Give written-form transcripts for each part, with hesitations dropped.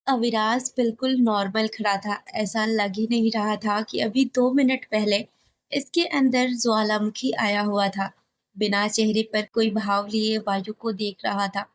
अविराज बिल्कुल नॉर्मल खड़ा था। ऐसा लग ही नहीं रहा था कि अभी 2 मिनट पहले इसके अंदर ज्वालामुखी आया हुआ था। बिना चेहरे पर कोई भाव लिए वायु को देख रहा था।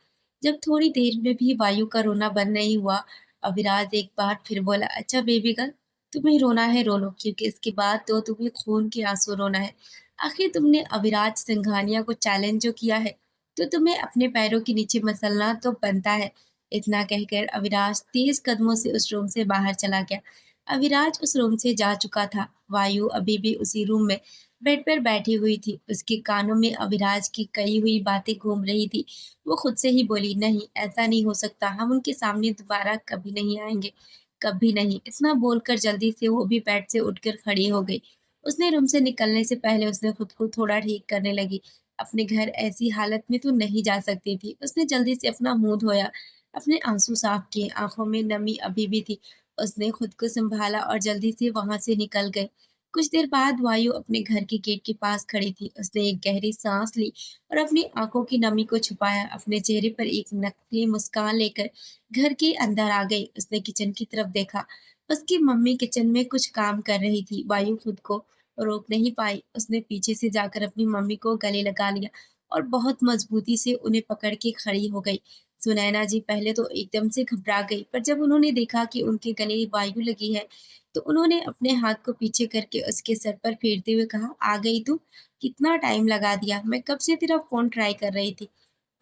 जब थोड़ी देर में भी वायु का रोना बंद नहीं हुआ, अविराज एक बार फिर बोला, अच्छा बेबी गर्ल, तुम्हें रोना है रो लो, क्योंकि इसके बाद तो तुम्हें खून के आंसू रोना है। आखिर तुमने अविराज सिंघानिया को चैलेंज जो किया है, तो तुम्हें अपने पैरों के नीचे मसलना तो बनता है। इतना कहकर अविराज तेज कदमों से उस रूम से बाहर चला गया। अविराज उस रूम से जा चुका था। वायु अभी भी उसी रूम में बेड पर बैठी हुई थी। उसके कानों में अविराज की कही हुई बातें घूम रही थी। वो खुद से ही बोली, नहीं, ऐसा नहीं हो सकता, हम उनके सामने दोबारा कभी नहीं आएंगे, कभी नहीं। इतना बोलकर जल्दी से वो भी बेड से उठकर खड़ी हो गई। उसने रूम से निकलने से पहले उसने खुद को थोड़ा ठीक करने लगी। अपने घर ऐसी हालत में तो नहीं जा सकती थी। उसने जल्दी से अपना मुंह धोया, अपने आंसू साफ किए। आंखों में नमी अभी भी थी। उसने खुद को संभाला और जल्दी से वहां से निकल गए। कुछ देर बाद वायु अपने घर के गेट के पास खड़ी थी। उसने एक गहरी सांस ली और अपनी आंखों की नमी को छुपाया। अपने चेहरे पर एक नकली मुस्कान लेकर घर के अंदर आ गई। उसने किचन की तरफ देखा। उसकी मम्मी किचन में कुछ काम कर रही थी। वायु खुद को रोक नहीं पाई। उसने पीछे से जाकर अपनी मम्मी को गले लगा लिया और बहुत मजबूती से उन्हें पकड़ के खड़ी हो गई। सुनैना जी पहले तो एकदम से घबरा गई, पर जब उन्होंने देखा कि उनके गले वायु लगी है, तो उन्होंने अपने हाथ को पीछे करके उसके सर पर फेरते हुए कहा, आ गई तू? कितना टाइम लगा दिया, मैं कब से तेरा फोन ट्राई कर रही थी,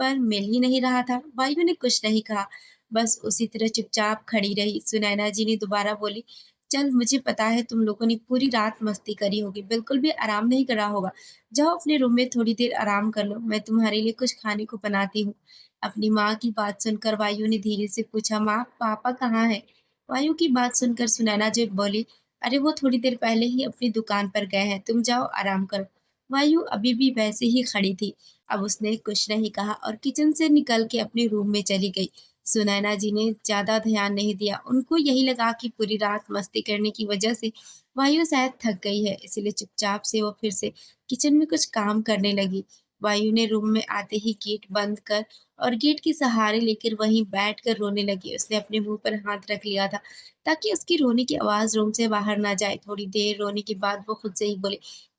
पर मिल ही नहीं रहा था। वायु ने कुछ नहीं कहा, बस उसी तरह चुपचाप खड़ी रही। सुनैना जी ने दोबारा बोली, चल, मुझे पता है तुम लोगों ने पूरी रात मस्ती करी होगी, बिल्कुल भी आराम नहीं करा होगा। जाओ अपने रूम में थोड़ी देर आराम कर लो, मैं तुम्हारे लिए कुछ खाने को बनाती हूँ। अपनी माँ की बात सुनकर वायु ने धीरे से पूछा, माँ, पापा कहाँ है? वायु की बात सुनकर सुनैना जी बोली, अरे वो थोड़ी देर पहले ही अपनी दुकान पर गए हैं, तुम जाओ आराम करो। वायु अभी भी वैसे ही खड़ी थी। अब उसने कुछ नहीं कहा और किचन से निकल के अपने रूम में चली गई। सुनैना जी ने ज्यादा ध्यान नहीं दिया। उनको यही लगा कि पूरी रात मस्ती करने की वजह से वायु शायद थक गई है, इसीलिए चुपचाप से वो फिर से किचन में कुछ काम करने लगी। वायु ने रूम में आते ही गेट बंद कर और गेट के सहारे लेकर वहीं बैठकर रोने लगी। उसने अपने मुंह पर हाथ रख लिया था ताकि उसकी रोने की आवाज रूम से बाहर ना जाए। थोड़ी देर रोने के बाद वो खुद से ही बोले,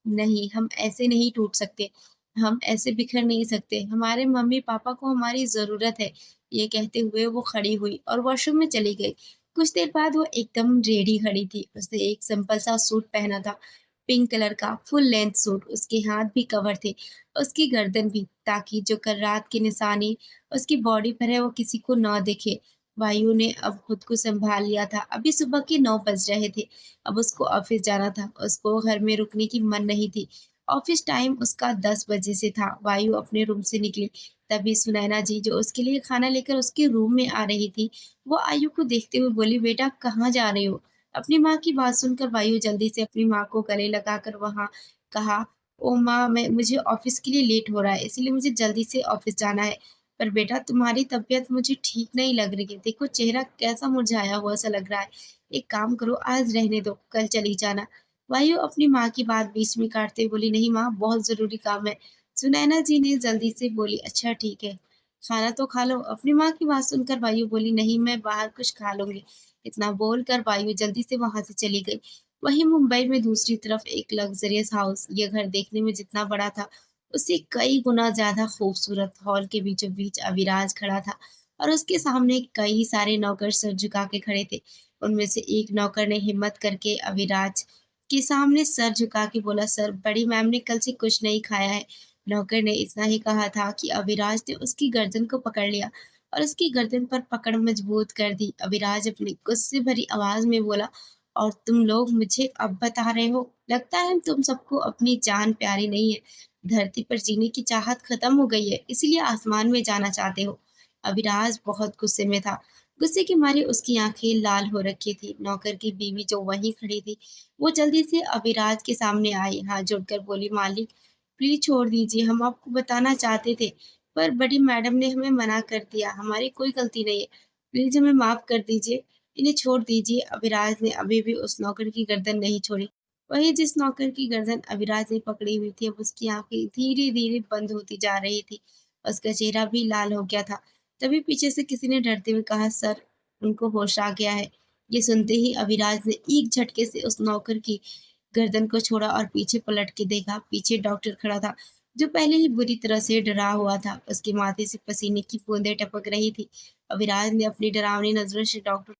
नहीं, हम ऐसे नहीं टूट सकते, हम ऐसे बिखर नहीं सकते, हमारे मम्मी पापा को हमारी जरूरत है। ये कहते हुए वो खड़ी हुई और वॉशरूम में चली गई। कुछ देर बाद वो एकदम रेडी खड़ी थी। उसने एक सिंपल सा सूट पहना था, पिंक कलर का फुल लेंथ सूट। उसके हाथ भी कवर थे, उसकी गर्दन भी, ताकि जो कल रात के निशानी उसकी बॉडी पर है वो किसी को ना दिखे। वायु ने अब खुद को संभाल लिया था। अभी सुबह के 9 बज रहे थे। अब उसको ऑफिस जाना था। उसको घर में रुकने की मन नहीं थी। ऑफिस टाइम उसका 10 बजे से था। वायु अपने रूम से निकली, तभी सुनैना जी, जो उसके लिए खाना लेकर उसके रूम में आ रही थी, वो आयु को देखते हुए बोली, बेटा कहाँ जा रहे हो? अपनी माँ की बात सुनकर वायु जल्दी से अपनी माँ को गले लगाकर वहाँ कहा, ओ माँ, मैं मुझे ऑफिस के लिए लेट हो रहा है, इसलिए मुझे जल्दी से ऑफिस जाना है। पर बेटा, तुम्हारी तबीयत मुझे ठीक नहीं लग रही है, देखो चेहरा कैसा मुरझाया हुआ सा लग रहा है। एक काम करो, आज रहने दो, कल चली जाना। वायु अपनी माँ की बात बीच में काटते हुए बोली, नहीं माँ, बहुत जरूरी काम है। सुनैना जी ने जल्दी से बोली, अच्छा ठीक है, खाना तो खा लो। अपनी माँ की बात सुनकर वायु बोली, नहीं, मैं बाहर कुछ खा लूंगी। इतना बोलकर वायु जल्दी से वहां से चली गई। वहीं मुंबई में दूसरी तरफ एक लग्जरियस हाउस, ये घर देखने में जितना बड़ा था, उससे कई गुना ज्यादा खूबसूरत, हॉल के बीचों बीच अविराज खड़ा था और उसके सामने कई सारे नौकर सर झुका के खड़े थे। उनमें से एक नौकर ने हिम्मत करके अविराज के सामने सर झुका के बोला, सर, बड़ी मैम ने कल से कुछ नहीं खाया है। नौकर ने इतना ही कहा था कि अविराज ने उसकी गर्दन को पकड़ लिया और उसकी गर्दन पर पकड़ मजबूत कर दी। अविराज अपनी गुस्से भरी आवाज में बोला, और तुम लोग मुझे अब बता रहे हो, लगता है तुम सबको अपनी जान प्यारी नहीं है। धरती पर जीने की चाहत खत्म हो गई है, इसीलिए आसमान में जाना चाहते हो। अविराज बहुत गुस्से में था। गुस्से के मारे उसकी आंखें लाल हो रखी थी। नौकर की बीवी जो वहीं खड़ी थी, वो जल्दी से अविराज के सामने आई, हाथ जोड़कर बोली, मालिक, प्लीज छोड़ दीजिए, हम आपको बताना चाहते थे, पर बड़ी मैडम ने हमें मना कर दिया, हमारी कोई गलती नहीं है, प्लीज हमें माफ कर दीजिए, इन्हें छोड़ दीजिए। अविराज ने अभी भी उस नौकर की गर्दन नहीं छोड़ी। वही जिस नौकर की गर्दन अविराज ने पकड़ी हुई थी, अब उसकी आंखें धीरे धीरे बंद होती जा रही थी। उसका चेहरा भी लाल हो गया था। तभी पीछे से किसी ने डरते हुए कहा, सर, उनको होश आ गया है। ये सुनते ही अविराज ने एक झटके से उस नौकर की गर्दन को छोड़ा और पीछे पलट के देखा। पीछे डॉक्टर खड़ा था, जो पहले ही बुरी तरह से डरा हुआ था। उसके माथे से पसीने की बूंदें टपक रही थी। अविराज ने अपनी डरावनी नजरों से डॉक्टर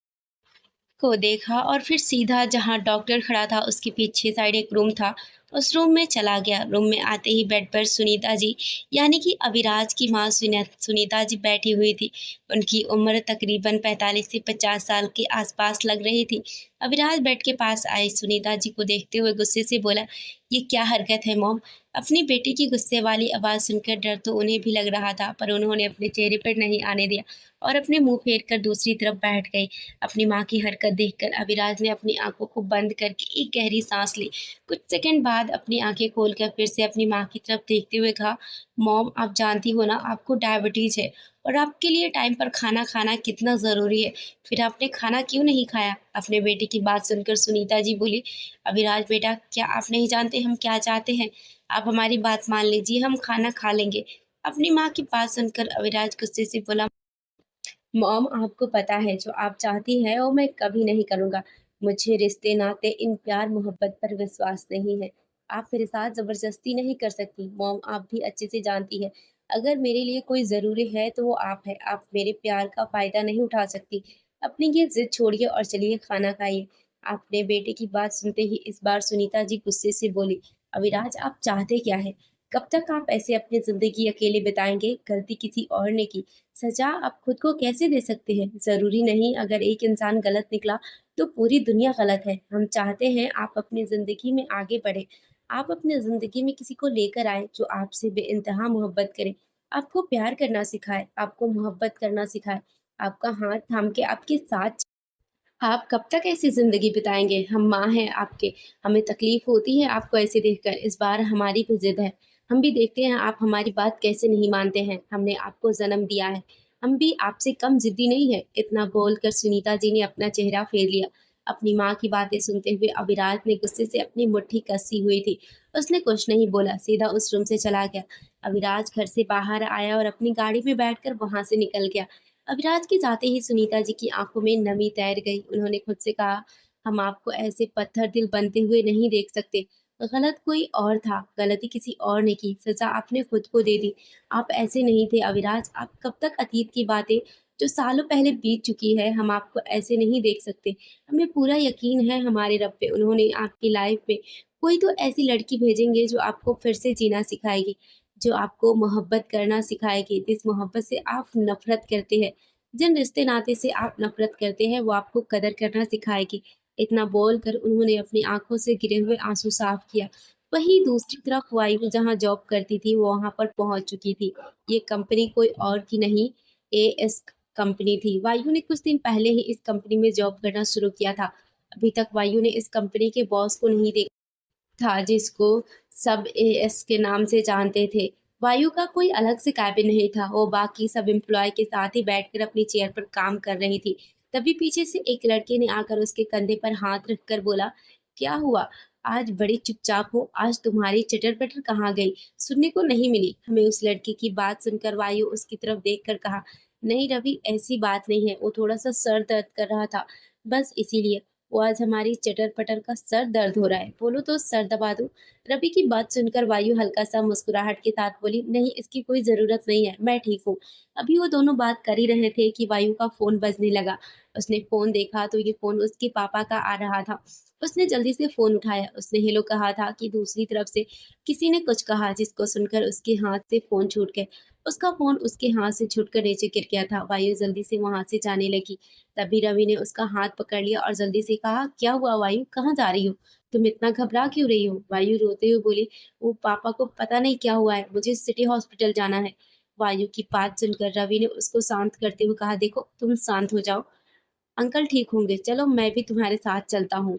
को देखा और फिर सीधा जहाँ डॉक्टर खड़ा था उसके पीछे साइड एक रूम था, उस रूम में चला गया। रूम में आते ही बेड पर सुनीता जी, यानी कि अविराज की माँ सुनीता जी बैठी हुई थी। उनकी उम्र तकरीबन 45 से 50 साल के आसपास लग रही थी। अविराज बेड के पास आए, सुनीता जी को देखते हुए गुस्से से बोला, ये क्या हरकत है मॉम? अपनी बेटी की गुस्से वाली आवाज़ सुनकर डर तो उन्हें भी लग रहा था, पर उन्होंने अपने चेहरे पर नहीं आने दिया और अपने मुंह फेर कर दूसरी तरफ बैठ गए। अपनी माँ की हरकत देखकर अविराज ने अपनी आंखों को बंद करके एक गहरी सांस ली। कुछ सेकंड बाद अपनी आंखें खोलकर फिर से अपनी माँ की तरफ देखते हुए कहा, मॉम आप जानती हो ना आपको डायबिटीज है और आपके लिए टाइम पर खाना खाना कितना ज़रूरी है। फिर आपने खाना क्यों नहीं खाया? अपने बेटे की बात सुनकर सुनीता जी बोली, अविराज बेटा क्या आप नहीं जानते हम क्या चाहते हैं? आप हमारी बात मान लीजिए, हम खाना खा लेंगे। अपनी माँ की बात सुनकर अविराज गुस्से से बोला, मॉम आपको पता है जो आप चाहती हैं वो मैं कभी नहीं करूँगा। मुझे रिश्ते नाते इन प्यार मोहब्बत पर विश्वास नहीं है। आप मेरे साथ ज़बरदस्ती नहीं कर सकती। मॉम आप भी अच्छे से जानती है, अगर मेरे लिए कोई ज़रूरी है तो वो आप है। आप मेरे प्यार का फ़ायदा नहीं उठा सकती। अपनी ये ज़िद छोड़िए और चलिए खाना खाइए। अपने बेटे की बात सुनते ही इस बार सुनीता जी गुस्से से बोली, अविराज आप चाहते क्या है? कब तक आप ऐसे अपनी ज़िंदगी अकेले बिताएंगे? गलती किसी और ने की, सजा आप खुद को कैसे दे सकते हैं? ज़रूरी नहीं अगर एक इंसान गलत निकला तो पूरी दुनिया गलत है। हम चाहते हैं आप अपनी ज़िंदगी में आगे बढ़ें। आप अपनी ज़िंदगी में किसी को लेकर आएँ जो आपसे बेइंतहा मोहब्बत करे, आपको प्यार करना सिखाए, आपको मोहब्बत करना सिखाए, आपका हाथ थाम के आपके साथ। आप कब तक ऐसी ज़िंदगी बिताएँगे? हम माँ हैं आपके, हमें तकलीफ़ होती है आपको ऐसे देखकर, इस बार हमारी भी ज़िद है। हम भी देखते हैं आप हमारी बात कैसे नहीं मानते हैं, हमने आपको जन्म दिया है, हम भी आपसे कम ज़िद्दी नहीं है। इतना बोलकर सुनीता जी ने अपना चेहरा फेर लिया। अपनी माँ की बातें सुनते हुए अविराज ने गुस्से से अपनी मुट्ठी कसी हुई थी। उसने कुछ नहीं बोला, सीधा उस रूम से चला गया। अविराज घर से बाहर आया और अपनी गाड़ी में बैठकर वहाँ से निकल गया। अविराज के जाते ही सुनीता जी की आंखों में नमी तैर गई। उन्होंने खुद से कहा, हम आपको ऐसे पत्थर दिल बनते हुए नहीं देख सकते। गलत कोई और था, गलती किसी और ने की, सजा आपने खुद को दे दी। आप ऐसे नहीं थे अविराज। आप कब तक अतीत की बातें जो सालों पहले बीत चुकी है, हम आपको ऐसे नहीं देख सकते। हमें पूरा यकीन है हमारे रब पे, उन्होंने आपकी लाइफ में कोई तो ऐसी लड़की भेजेंगे जो आपको फिर से जीना सिखाएगी, जो आपको मोहब्बत करना सिखाएगी, जिस मोहब्बत से आप नफ़रत करते हैं, जिन रिश्ते नाते से आप नफ़रत करते हैं, वो आपको कदर करना सिखाएगी। इतना बोलकर उन्होंने अपनी आँखों से गिरे हुए आँसू साफ किया। वहीं दूसरी तरफ वायु जहाँ जॉब करती थी, वो वहाँ पर पहुँच चुकी थी। ये कंपनी कोई और की नहीं, एएस कंपनी थी। वायु ने कुछ दिन पहले ही इस कंपनी में जॉब करना शुरू किया था। अभी तक वायु ने इस कंपनी के बॉस को नहीं देखा था, जिसको सब एएस के नाम से जानते थे। वायु का कोई अलग से कैबिन नहीं था, वो बाकी सब एम्प्लॉय के साथ ही बैठकर अपनी चेयर पर काम कर रही थी। तभी पीछे से एक लड़के ने आकर उसके कंधे पर हाथ रखकर बोला, क्या हुआ? आज बड़ी चुपचाप हो, आज तुम्हारी चटर-पटर कहाँ गई? सुनने को नहीं मिली। हमें उस लड़के की बात सुनकर वायु उसकी तरफ देखकर कहा, नहीं रवि ऐसी बात नहीं है, वो थोड़ा-सा सर दर्द कर रहा था, बस इसीलिए। वो आज हमारी चटर-पटर का सर दर्द हो रहा है, बोलो तो सर दबा दूँ? रवि की बात सुनकर वायु हल्का-सा मुस्कुराहट के साथ बोली, नहीं इसकी कोई ज़रूरत नहीं है, मैं ठीक हूँ। अभी वो दोनों बात कर ही रहे थे कि वायु का फ़ोन बजने लगा। उसने फ़ोन देखा तो ये फ़ोन उसके पापा का आ रहा था। उसने जल्दी से फ़ोन उठाया, उसने हेलो कहा था कि दूसरी तरफ से किसी ने कुछ कहा जिसको सुनकर उसके हाथ से फ़ोन छूट गए। उसका फ़ोन उसके हाथ से छूटकर नीचे गिर गया था। वायु जल्दी से वहाँ से जाने लगी। तभी रवि ने उसका हाथ पकड़ लिया और जल्दी से कहा, क्या हुआ वायु, कहाँ जा रही हो? तुम इतना घबरा क्यों रही हो? वायु रोते हुए बोली, वो पापा को पता नहीं क्या हुआ है, मुझे सिटी हॉस्पिटल जाना है। वायु की बात सुनकर रवि ने उसको शांत करते हुए कहा, देखो तुम शांत हो जाओ, अंकल ठीक होंगे, चलो मैं भी तुम्हारे साथ चलता हूँ।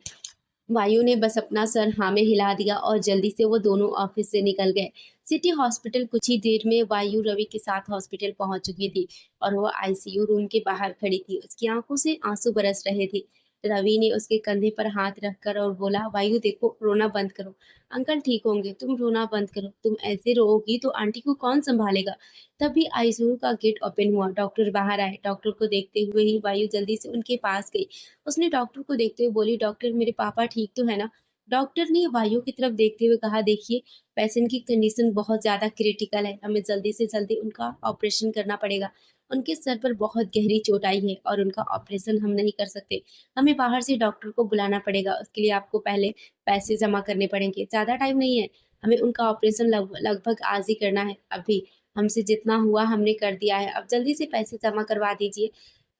वायु ने बस अपना सर हाँ में हिला दिया और जल्दी से वो दोनों ऑफिस से निकल गए। सिटी हॉस्पिटल कुछ ही देर में वायु रवि के साथ हॉस्पिटल पहुंच चुकी थी और वो आईसीयू रूम के बाहर खड़ी थी। उसकी आंखों से आंसू बरस रहे थे। रवि ने उसके कंधे पर हाथ रखकर और बोला, वायु देखो, रोना बंद करो। अंकल ठीक होंगे, तुम रोना बंद करो। तुम ऐसे रोओगी तो आंटी को कौन संभालेगा? तभी आईसीयू का गेट ओपन हुआ। डॉक्टर बाहर आए। डॉक्टर को देखते हुए ही वायु जल्दी से उनके पास गई। उसने डॉक्टर को देखते हुए बोली, डॉक्टर मेरे पापा ठीक तो है ना? डॉक्टर ने वायु की तरफ देखते हुए कहा, देखिए, पेशेंट की कंडीशन बहुत ज़्यादा क्रिटिकल है। हमें जल्दी से जल्दी उनका ऑपरेशन करना पड़ेगा। उनके सर पर बहुत गहरी चोट आई है और उनका ऑपरेशन हम नहीं कर सकते। हमें बाहर से डॉक्टर को बुलाना पड़ेगा। उसके लिए आपको पहले पैसे जमा करने पड़ेंगे। ज़्यादा टाइम नहीं है। हमें उनका ऑपरेशन लगभग आज ही करना है। अभी हमसे जितना हुआ हमने कर दिया है। अब जल्दी से पैसे जमा करवा दीजिए।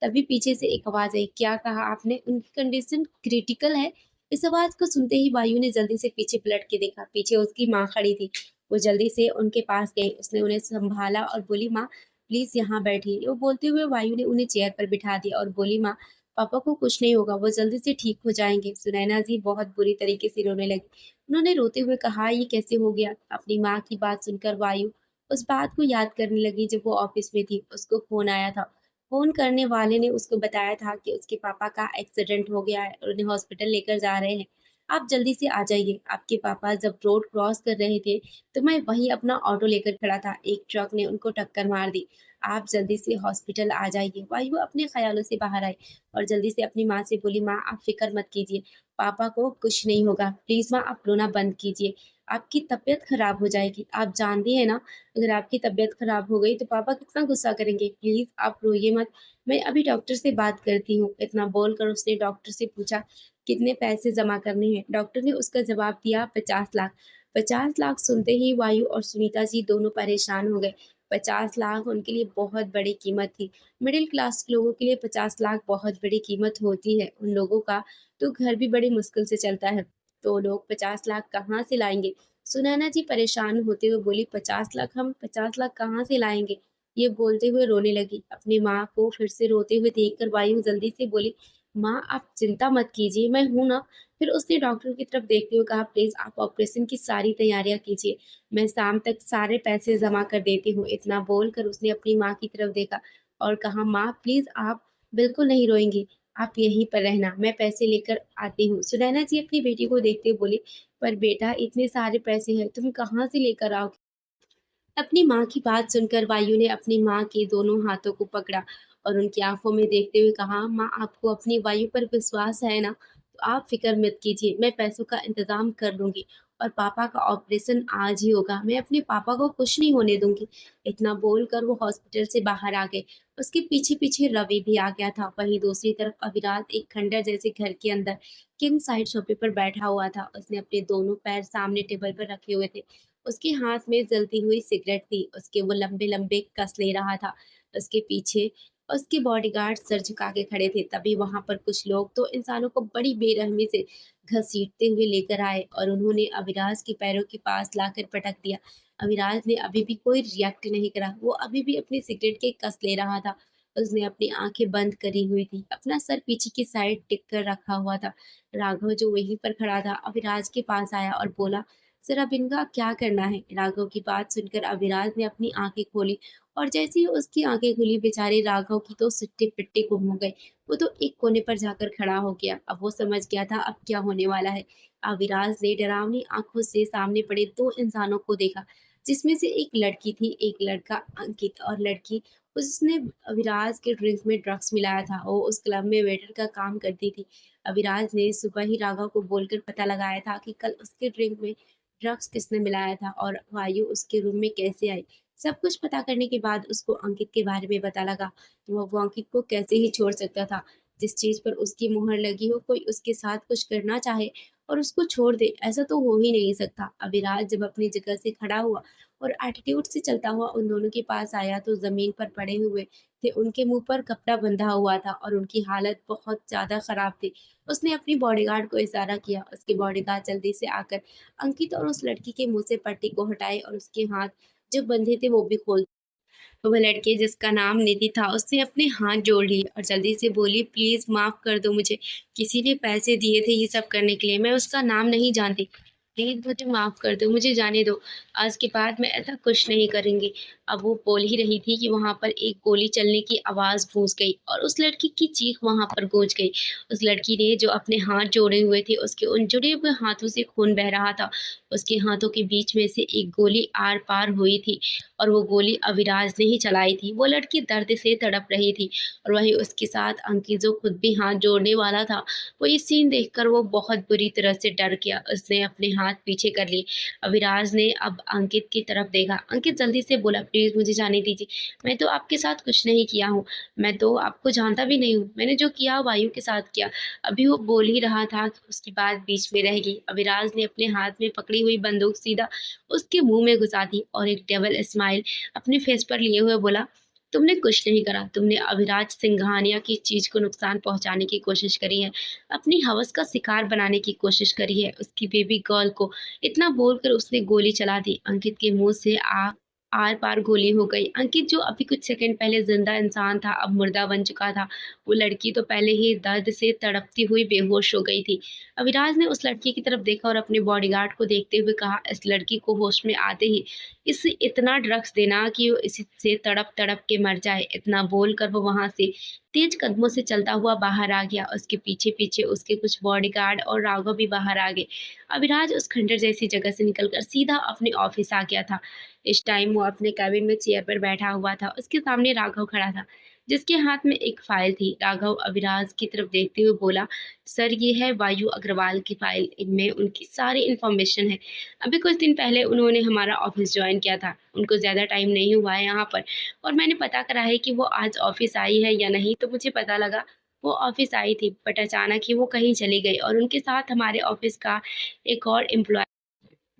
तभी पीछे से एक आवाज़ आई, क्या कहा आपने? उनकी कंडीशन क्रिटिकल है? इस आवाज़ को सुनते ही वायु ने जल्दी से पीछे पलट के देखा। पीछे उसकी माँ खड़ी थी। वो जल्दी से उनके पास गई। उसने उन्हें संभाला और बोली, माँ प्लीज़ यहाँ बैठिए। वो बोलते हुए वायु ने उन्हें चेयर पर बिठा दिया और बोली, माँ पापा को कुछ नहीं होगा, वो जल्दी से ठीक हो जाएंगे। सुनैना जी बहुत बुरी तरीके से रोने लगी। उन्होंने रोते हुए कहा, ये कैसे हो गया? अपनी माँ की बात सुनकर वायु उस बात को याद करने लगी जब वो ऑफिस में थी। उसको फ़ोन आया था। फ़ोन करने वाले ने उसको बताया था कि उसके पापा का एक्सीडेंट हो गया है और उन्हें हॉस्पिटल लेकर जा रहे हैं। आप जल्दी से आ जाइए। आपके पापा जब रोड क्रॉस कर रहे थे, तो मैं वहीं अपना ऑटो लेकर खड़ा था। एक ट्रक ने उनको टक्कर मार दी। आप जल्दी से हॉस्पिटल आ जाइए। वायु अपने ख़्यालों से बाहर आई और जल्दी से अपनी माँ से बोली, माँ आप फ़िक्र मत कीजिए। पापा को कुछ नहीं होगा। प्लीज़ माँ आप रोना बंद कीजिए। आपकी तबीयत ख़राब हो जाएगी। आप जानती हैं ना, अगर आपकी तबीयत ख़राब हो गई तो पापा कितना गुस्सा करेंगे। प्लीज़ आप रोइए मत। मैं अभी डॉक्टर से बात करती हूँ। इतना बोलकर उसने डॉक्टर से पूछा, कितने पैसे जमा करने हैं? डॉक्टर ने उसका जवाब दिया, 50 लाख। 50 लाख सुनते ही वायु और सुनीता जी दोनों परेशान हो गए। 50 लाख उनके लिए बहुत बड़ी कीमत थी। मिडिल क्लास लोगों के लिए 50 लाख बहुत बड़ी कीमत होती है। उन लोगों का तो घर भी बड़ी मुश्किल से चलता है। तो लोग 50 लाख कहाँ से लाएँगे? सुनैना जी परेशान होते हुए बोली, 50 लाख, हम 50 लाख कहाँ से लाएँगे? ये बोलते हुए रोने लगी। अपनी माँ को फिर से रोते हुए देखकर वायु जल्दी से बोली, माँ आप चिंता मत कीजिए, मैं हूँ ना। फिर उसने डॉक्टर की तरफ देखते हुए कहा, प्लीज़ आप ऑपरेशन की सारी तैयारियाँ कीजिए। मैं शाम तक सारे पैसे जमा कर देती हूँ। इतना बोलकर उसने अपनी माँ की तरफ देखा और कहा, माँ प्लीज़ आप बिल्कुल नहीं रोएँगी। आप यहीं पर रहना, मैं पैसे लेकर आती हूँ। सुनैना जी अपनी बेटी को देखते हुए बोली, पर बेटा इतने सारे पैसे हैं, तुम कहाँ से लेकर आओगी? अपनी माँ की बात सुनकर वायु ने अपनी माँ के दोनों हाथों को पकड़ा और उनकी आंखों में देखते हुए कहा, माँ आपको अपनी वायु पर विश्वास है ना? तो आप फिक्र मत कीजिए, मैं पैसों का इंतजाम कर लूंगी और पापा का ऑपरेशन आज ही होगा। मैं अपने पापा को कुछ नहीं होने दूंगी। इतना बोलकर वो हॉस्पिटल से बाहर आ गए। उसके पीछे पीछे रवि भी आ गया था। वहीं दूसरी तरफ अविराज एक खंडर जैसे घर के अंदर किंग साइड सोफे पर बैठा हुआ था। उसने अपने दोनों पैर सामने टेबल पर रखे हुए थे। उसके हाथ में जलती हुई सिगरेट थी। उसके वो लंबे-लंबे कस ले रहा था। उसके पीछे उसके बॉडीगार्ड सर झुका के खड़े थे। तभी वहाँ पर कुछ लोग तो इंसानों को बड़ी बेरहमी से घसीटते हुए लेकर आए और उन्होंने अविराज के पैरों के पास लाकर पटक दिया। अविराज ने अभी भी कोई रिएक्ट नहीं करा। वो अभी भी अपनी सिगरेट के कस ले रहा था। उसने अपनी आँखें बंद करी हुई थी। अपना सर पीछे की साइड टिक कर रखा हुआ था। राघव जो वहीं पर खड़ा था, अविराज के पास आया और बोला, सर अब इनका क्या करना है? राघव की बात सुनकर अविराज ने अपनी आंखें खोली और जैसे ही उसकी आंखें खुली, बेचारे राघव की तो सिट्टे पिट्टे गुम हो गए। वो तो एक कोने पर जाकर खड़ा हो गया। अब वो समझ गया था अब क्या होने वाला है। अविराज ने डरावनी आंखों से सामने पड़े दो इंसानों को देखा, जिसमें से एक लड़की थी, एक लड़का अंकित। और लड़की, उसने अविराज के ड्रिंक में ड्रग्स मिलाया था। वो उस क्लब में वेटर का काम करती थी। अविराज ने सुबह ही राघव को बोलकर पता लगाया था कि कल उसके ड्रिंक में ड्रग्स किसने मिलाया था और वायु उसके रूम में कैसे आई। सब कुछ पता करने के बाद उसको अंकित के बारे में पता लगा। तो वो अंकित को कैसे ही छोड़ सकता था? जिस चीज़ पर उसकी मुहर लगी हो, कोई उसके साथ कुछ करना चाहे और उसको छोड़ दे, ऐसा तो हो ही नहीं सकता। अविराज जब अपनी जगह से खड़ा हुआ और एटीट्यूड से चलता हुआ उन दोनों के पास आया, तो ज़मीन पर पड़े हुए थे, उनके मुँह पर कपड़ा बंधा हुआ था और उनकी हालत बहुत ज़्यादा ख़राब थी। उसने अपनी बॉडीगार्ड को इशारा किया। उसकी बॉडीगार्ड जल्दी से आकर अंकित और उस लड़की के मुँह से पट्टी को हटाए और उसके हाथ जो बंधे थे वो भी खोल। तो वह लड़की जिसका नाम निधि था, उसने अपने हाथ जोड़ लिए और जल्दी से बोली, प्लीज़ माफ़ कर दो मुझे। किसी ने पैसे दिए थे ये सब करने के लिए, मैं उसका नाम नहीं जानती। प्लीज़ मुझे माफ़ कर दो, मुझे जाने दो। आज के बाद मैं ऐसा कुछ नहीं करूँगी। अब वो बोल ही रही थी कि वहाँ पर एक गोली चलने की आवाज़ गूँज गई और उस लड़की की चीख वहाँ पर गूँज गई। उस लड़की ने जो अपने हाथ जोड़े हुए थे, उसके उन जुड़े हुए हाथों से खून बह रहा था। उसके हाथों के बीच में से एक गोली आर-पार हुई थी और वो गोली अविराज ने ही चलाई थी। वो लड़की दर्द से तड़प रही थी और वहीं उसके साथ अंकित जो खुद भी हाथ जोड़ने वाला था, वो ये सीन देखकर वो बहुत बुरी तरह से डर गया। उसने अपने हाथ पीछे कर लिए। अविराज ने अब अंकित की तरफ देखा। अंकित जल्दी से बोला, प्लीज़ मुझे जाने दीजिए। मैं तो आपके साथ कुछ नहीं किया हूँ। मैं तो आपको जानता भी नहीं हूँ। मैंने जो किया वायु के साथ किया। अभी वो बोल ही रहा था कि उसकी बात बीच में रह गई। अविराज ने अपने हाथ में पकड़ी हुई बंदूक सीधा उसके मुँह में घुसा दी और एक डबल स्माइल अपने फेस पर लिए हुए बोला, तुमने कुछ नहीं करा। तुमने अविराज सिंघानिया की चीज़ को नुकसान पहुँचाने की कोशिश करी है। अपनी हवस का शिकार बनाने की कोशिश करी है उसकी बेबी गर्ल को। इतना बोलकर उसने गोली चला दी। अंकित के मुंह से आर पार गोली हो गई। अंकित जो अभी कुछ सेकंड पहले जिंदा इंसान था अब मुर्दा बन चुका था। वो लड़की तो पहले ही दर्द से तड़पती हुई बेहोश हो गई थी। अविराज ने उस लड़की की तरफ देखा और अपने बॉडीगार्ड को देखते हुए कहा, इस लड़की को होश में आते ही इसे इतना ड्रग्स देना कि वो इससे तड़प तड़प के मर जाए। इतना बोलकर वो वहां से तेज कदमों से चलता हुआ बाहर आ गया। उसके पीछे पीछे उसके कुछ बॉडीगार्ड और राघव भी बाहर आ गए। अविराज उस खंडर जैसी जगह से निकलकर सीधा अपने ऑफिस आ गया था। इस टाइम वो अपने कैबिन में चेयर पर बैठा हुआ था। उसके सामने राघव खड़ा था जिसके हाथ में एक फाइल थी। राघव अविराज की तरफ देखते हुए बोला, सर ये है वायु अग्रवाल की फाइल। इनमें उनकी सारी इन्फॉर्मेशन है। अभी कुछ दिन पहले उन्होंने हमारा ऑफिस ज्वाइन किया था। उनको ज़्यादा टाइम नहीं हुआ है यहाँ पर और मैंने पता करा है कि वो आज ऑफिस आई है या नहीं। तो मुझे पता लगा वो ऑफिस आई थी बट अचानक ही वो कहीं चली गई और उनके साथ हमारे ऑफिस का एक और एम्प्लॉय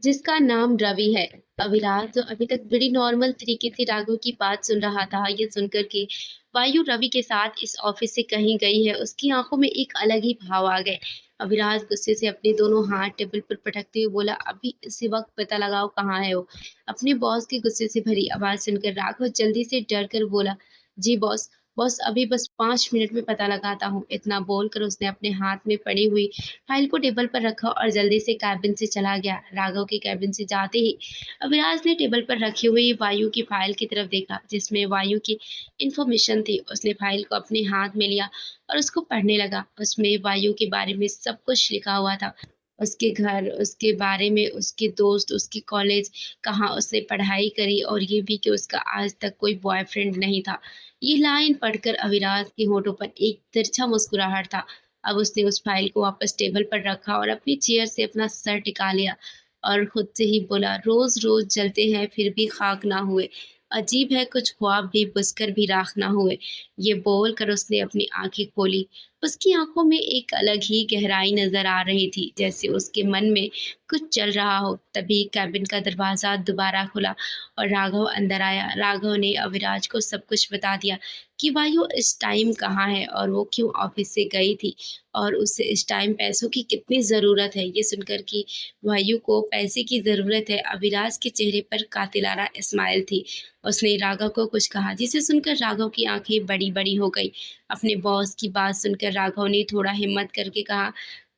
जिसका नाम रवि है। अविनाश जो अभी तक बड़ी नॉर्मल तरीके से राघव की बात सुन रहा था, ये सुनकर कि वायु रवि के साथ इस ऑफिस से कहीं गई है, उसकी आंखों में एक अलग ही भाव आ गए। अविनाश गुस्से से अपने दोनों हाथ टेबल पर पटकते हुए बोला, अभी इसी वक्त पता लगाओ कहाँ है वो। अपने बॉस की गुस्से से भरी आवाज सुनकर राघव जल्दी से डर कर बोला, जी बॉस। बॉस अभी बस 5 मिनट में पता लगाता हूँ। इतना बोलकर उसने अपने हाथ में पड़ी हुई फाइल को टेबल पर रखा और जल्दी से कैबिन से चला गया। राघव के कैबिन से जाते ही अविनाश ने टेबल पर रखी हुई वायु की फाइल की तरफ देखा जिसमें वायु की इंफॉर्मेशन थी। उसने फाइल को अपने हाथ में लिया और उसको पढ़ने लगा। उसमें वायु के बारे में सब कुछ लिखा हुआ था। उसके घर, उसके बारे में, उसके दोस्त, उसकी कॉलेज, कहाँ उसने पढ़ाई करी और ये भी कि उसका आज तक कोई बॉयफ्रेंड नहीं था। ये लाइन पढ़कर अविनाश के होठों पर एक तिरछा मुस्कुराहट था। अब उसने उस फाइल को वापस टेबल पर रखा और अपनी चेयर से अपना सर टिका लिया और खुद से ही बोला, रोज रोज जलते हैं फिर भी खाक ना हुए। अजीब है, कुछ ख्वाब भी बुझकर भी राख ना हुए। ये बोल कर उसने अपनी आंखें खोली। उसकी आंखों में एक अलग ही गहराई नजर आ रही थी, जैसे उसके मन में कुछ चल रहा हो। तभी कैबिन का दरवाजा दोबारा खुला और राघव अंदर आया। राघव ने अविराज को सब कुछ बता दिया कि वायु इस टाइम कहाँ है और वो क्यों ऑफिस से गई थी और उसे इस टाइम पैसों की कितनी ज़रूरत है। ये सुनकर कि वायु को पैसे की ज़रूरत है, अविनाश के चेहरे पर कातिलाना स्माइल थी। उसने राघव को कुछ कहा जिसे सुनकर राघव की आंखें बड़ी बड़ी हो गई। अपने बॉस की बात सुनकर राघव ने थोड़ा हिम्मत करके कहा,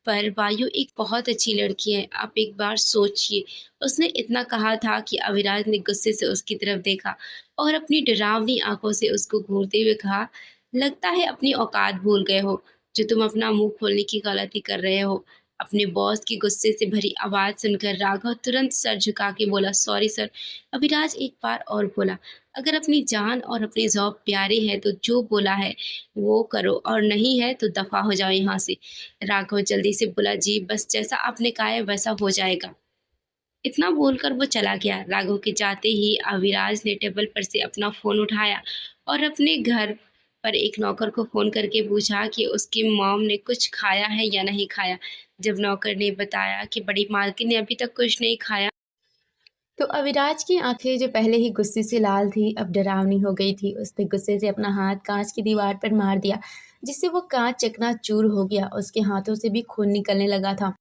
पर वायु एक बहुत अच्छी लड़की है, आप एक बार सोचिए। उसने इतना कहा था कि अविनाश ने गुस्से से उसकी तरफ देखा और अपनी डरावनी आंखों से उसको घूरते हुए कहा, लगता है अपनी औकात भूल गए हो, जो तुम अपना मुंह खोलने की गलती कर रहे हो। अपने बॉस की गुस्से से भरी आवाज सुनकर राघव तुरंत सर झुका के बोला, सॉरी सर। अविनाश एक बार और बोला, अगर अपनी जान और अपनी जॉब प्यारे है तो जो बोला है वो करो और नहीं है तो दफा हो जाओ यहाँ से। राघव जल्दी से बोला, जी बस जैसा आपने कहा है वैसा हो जाएगा। इतना बोलकर वो चला गया। राघव के जाते ही अविराज ने टेबल पर से अपना फ़ोन उठाया और अपने घर पर एक नौकर को फ़ोन करके पूछा कि उसकी मॉम ने कुछ खाया है या नहीं खाया। जब नौकर ने बताया कि बड़ी मालकिन ने अभी तक कुछ नहीं खाया, तो अविराज की आंखें जो पहले ही गुस्से से लाल थी अब डरावनी हो गई थी। उसने गुस्से से अपना हाथ कांच की दीवार पर मार दिया जिससे वो कांच चकनाचूर हो गया। उसके हाथों से भी खून निकलने लगा था,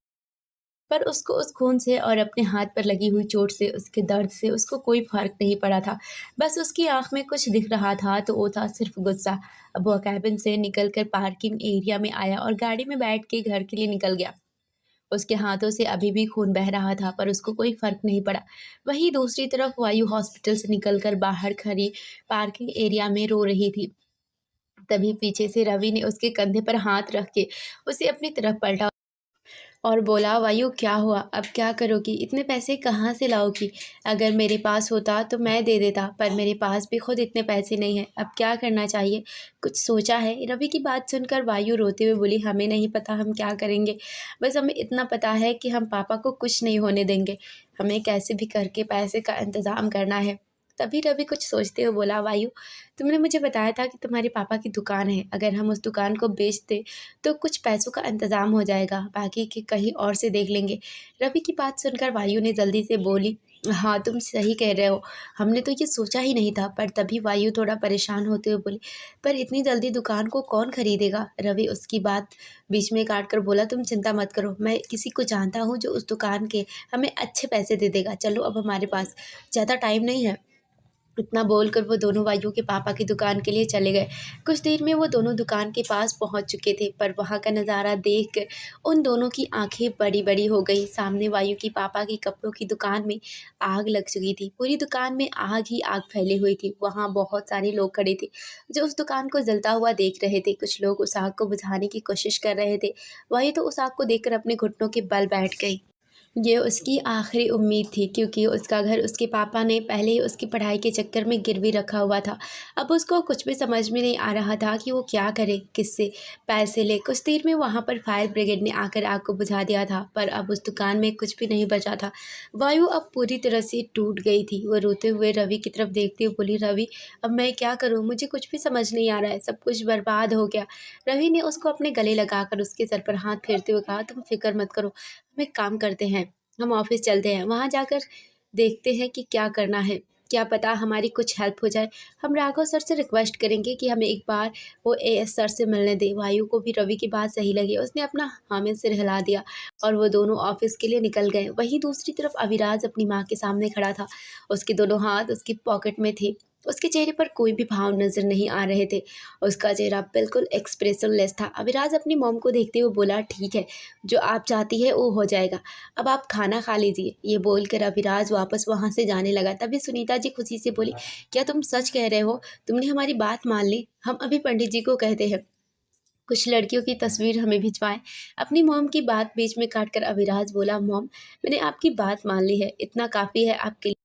पर उसको उस खून से और अपने हाथ पर लगी हुई चोट से, उसके दर्द से उसको कोई फ़र्क नहीं पड़ा था। बस उसकी आँख में कुछ दिख रहा था तो वो था सिर्फ़ गुस्सा। अब वह कैबिन से निकलकर पार्किंग एरिया में आया और गाड़ी में बैठ के घर के लिए निकल गया। उसके हाथों से अभी भी खून बह रहा था पर उसको कोई फ़र्क नहीं पड़ा। वहीं दूसरी तरफ वायु हॉस्पिटल से निकलकर बाहर खड़ी पार्किंग एरिया में रो रही थी। तभी पीछे से रवि ने उसके कंधे पर हाथ रख के उसे अपनी तरफ पलटा और बोला, वायु क्या हुआ? अब क्या करोगी? इतने पैसे कहाँ से लाओगी? अगर मेरे पास होता तो मैं दे देता, पर मेरे पास भी खुद इतने पैसे नहीं हैं। अब क्या करना चाहिए? कुछ सोचा है? रवि की बात सुनकर वायु रोते हुए बोली, हमें नहीं पता हम क्या करेंगे। बस हमें इतना पता है कि हम पापा को कुछ नहीं होने देंगे। हमें कैसे भी करके पैसे का इंतज़ाम करना है। तभी रवि कुछ सोचते हुए बोला, वायु तुमने मुझे बताया था कि तुम्हारे पापा की दुकान है। अगर हम उस दुकान को बेच दें तो कुछ पैसों का इंतज़ाम हो जाएगा, बाकी के कहीं और से देख लेंगे। रवि की बात सुनकर वायु ने जल्दी से बोली, हाँ तुम सही कह रहे हो, हमने तो ये सोचा ही नहीं था। पर तभी वायु थोड़ा परेशान होते हुए बोली, पर इतनी जल्दी दुकान को कौन खरीदेगा? रवि उसकी बात बीच में काट कर बोला, तुम चिंता मत करो, मैं किसी को जानता हूँ जो उस दुकान के हमें अच्छे पैसे दे देगा। चलो अब हमारे पास ज़्यादा टाइम नहीं है। इतना बोलकर वो दोनों वायु के पापा की दुकान के लिए चले गए। कुछ देर में वो दोनों दुकान के पास पहुंच चुके थे, पर वहां का नज़ारा देखकर उन दोनों की आंखें बड़ी-बड़ी हो गई। सामने वायु की पापा की कपड़ों की दुकान में आग लग चुकी थी। पूरी दुकान में आग ही आग फैली हुई थी। वहां बहुत सारे लोग खड़े थे जो उस दुकान को जलता हुआ देख रहे थे। कुछ लोग उस आग को बुझाने की कोशिश कर रहे थे। वायु तो उस आग को देखकर अपने घुटनों के बल बैठ गई। ये उसकी आखिरी उम्मीद थी, क्योंकि उसका घर उसके पापा ने पहले ही उसकी पढ़ाई के चक्कर में गिरवी रखा हुआ था। अब उसको कुछ भी समझ में नहीं आ रहा था कि वो क्या करे, किससे पैसे ले। कुछ देर में वहाँ पर फायर ब्रिगेड ने आकर आग को बुझा दिया था, पर अब उस दुकान में कुछ भी नहीं बचा था। वायु अब पूरी तरह से टूट गई थी। वो रोते हुए रवि की तरफ देखते हुए बोली, रवि अब मैं क्या करूँ? मुझे कुछ भी समझ नहीं आ रहा है, सब कुछ बर्बाद हो गया। रवि ने उसको अपने गले लगाकर उसके सर पर हाथ फेरते हुए कहा, तुम फिक्र मत करो, हम एक काम करते हैं, हम ऑफिस चलते हैं, वहाँ जाकर देखते हैं कि क्या करना है। क्या पता हमारी कुछ हेल्प हो जाए। हम राघव सर से रिक्वेस्ट करेंगे कि हमें एक बार वो एएस सर से मिलने दें। वायु को भी रवि की बात सही लगी। उसने अपना हामिद सिर हिला दिया और वो दोनों ऑफिस के लिए निकल गए। वहीं दूसरी तरफ अविराज अपनी माँ के सामने खड़ा था। उसके दोनों हाथ उसकी पॉकेट में थे। उसके चेहरे पर कोई भी भाव नजर नहीं आ रहे थे। उसका चेहरा बिल्कुल एक्सप्रेशनलेस था। अविराज अपनी मॉम को देखते हुए बोला, ठीक है, जो आप चाहती है वो हो जाएगा, अब आप खाना खा लीजिए। ये बोलकर अभिराज वापस वहाँ से जाने लगा। तभी सुनीता जी खुशी से बोली, क्या तुम सच कह रहे हो? तुमने हमारी बात मान ली? हम अभी पंडित जी को कहते हैं कुछ लड़कियों की तस्वीर हमें भिजवाएं। अपनी मॉम की बात बीच में काटकर अभिराज बोला, मॉम मैंने आपकी बात मान ली है, इतना काफ़ी है आपके लिए।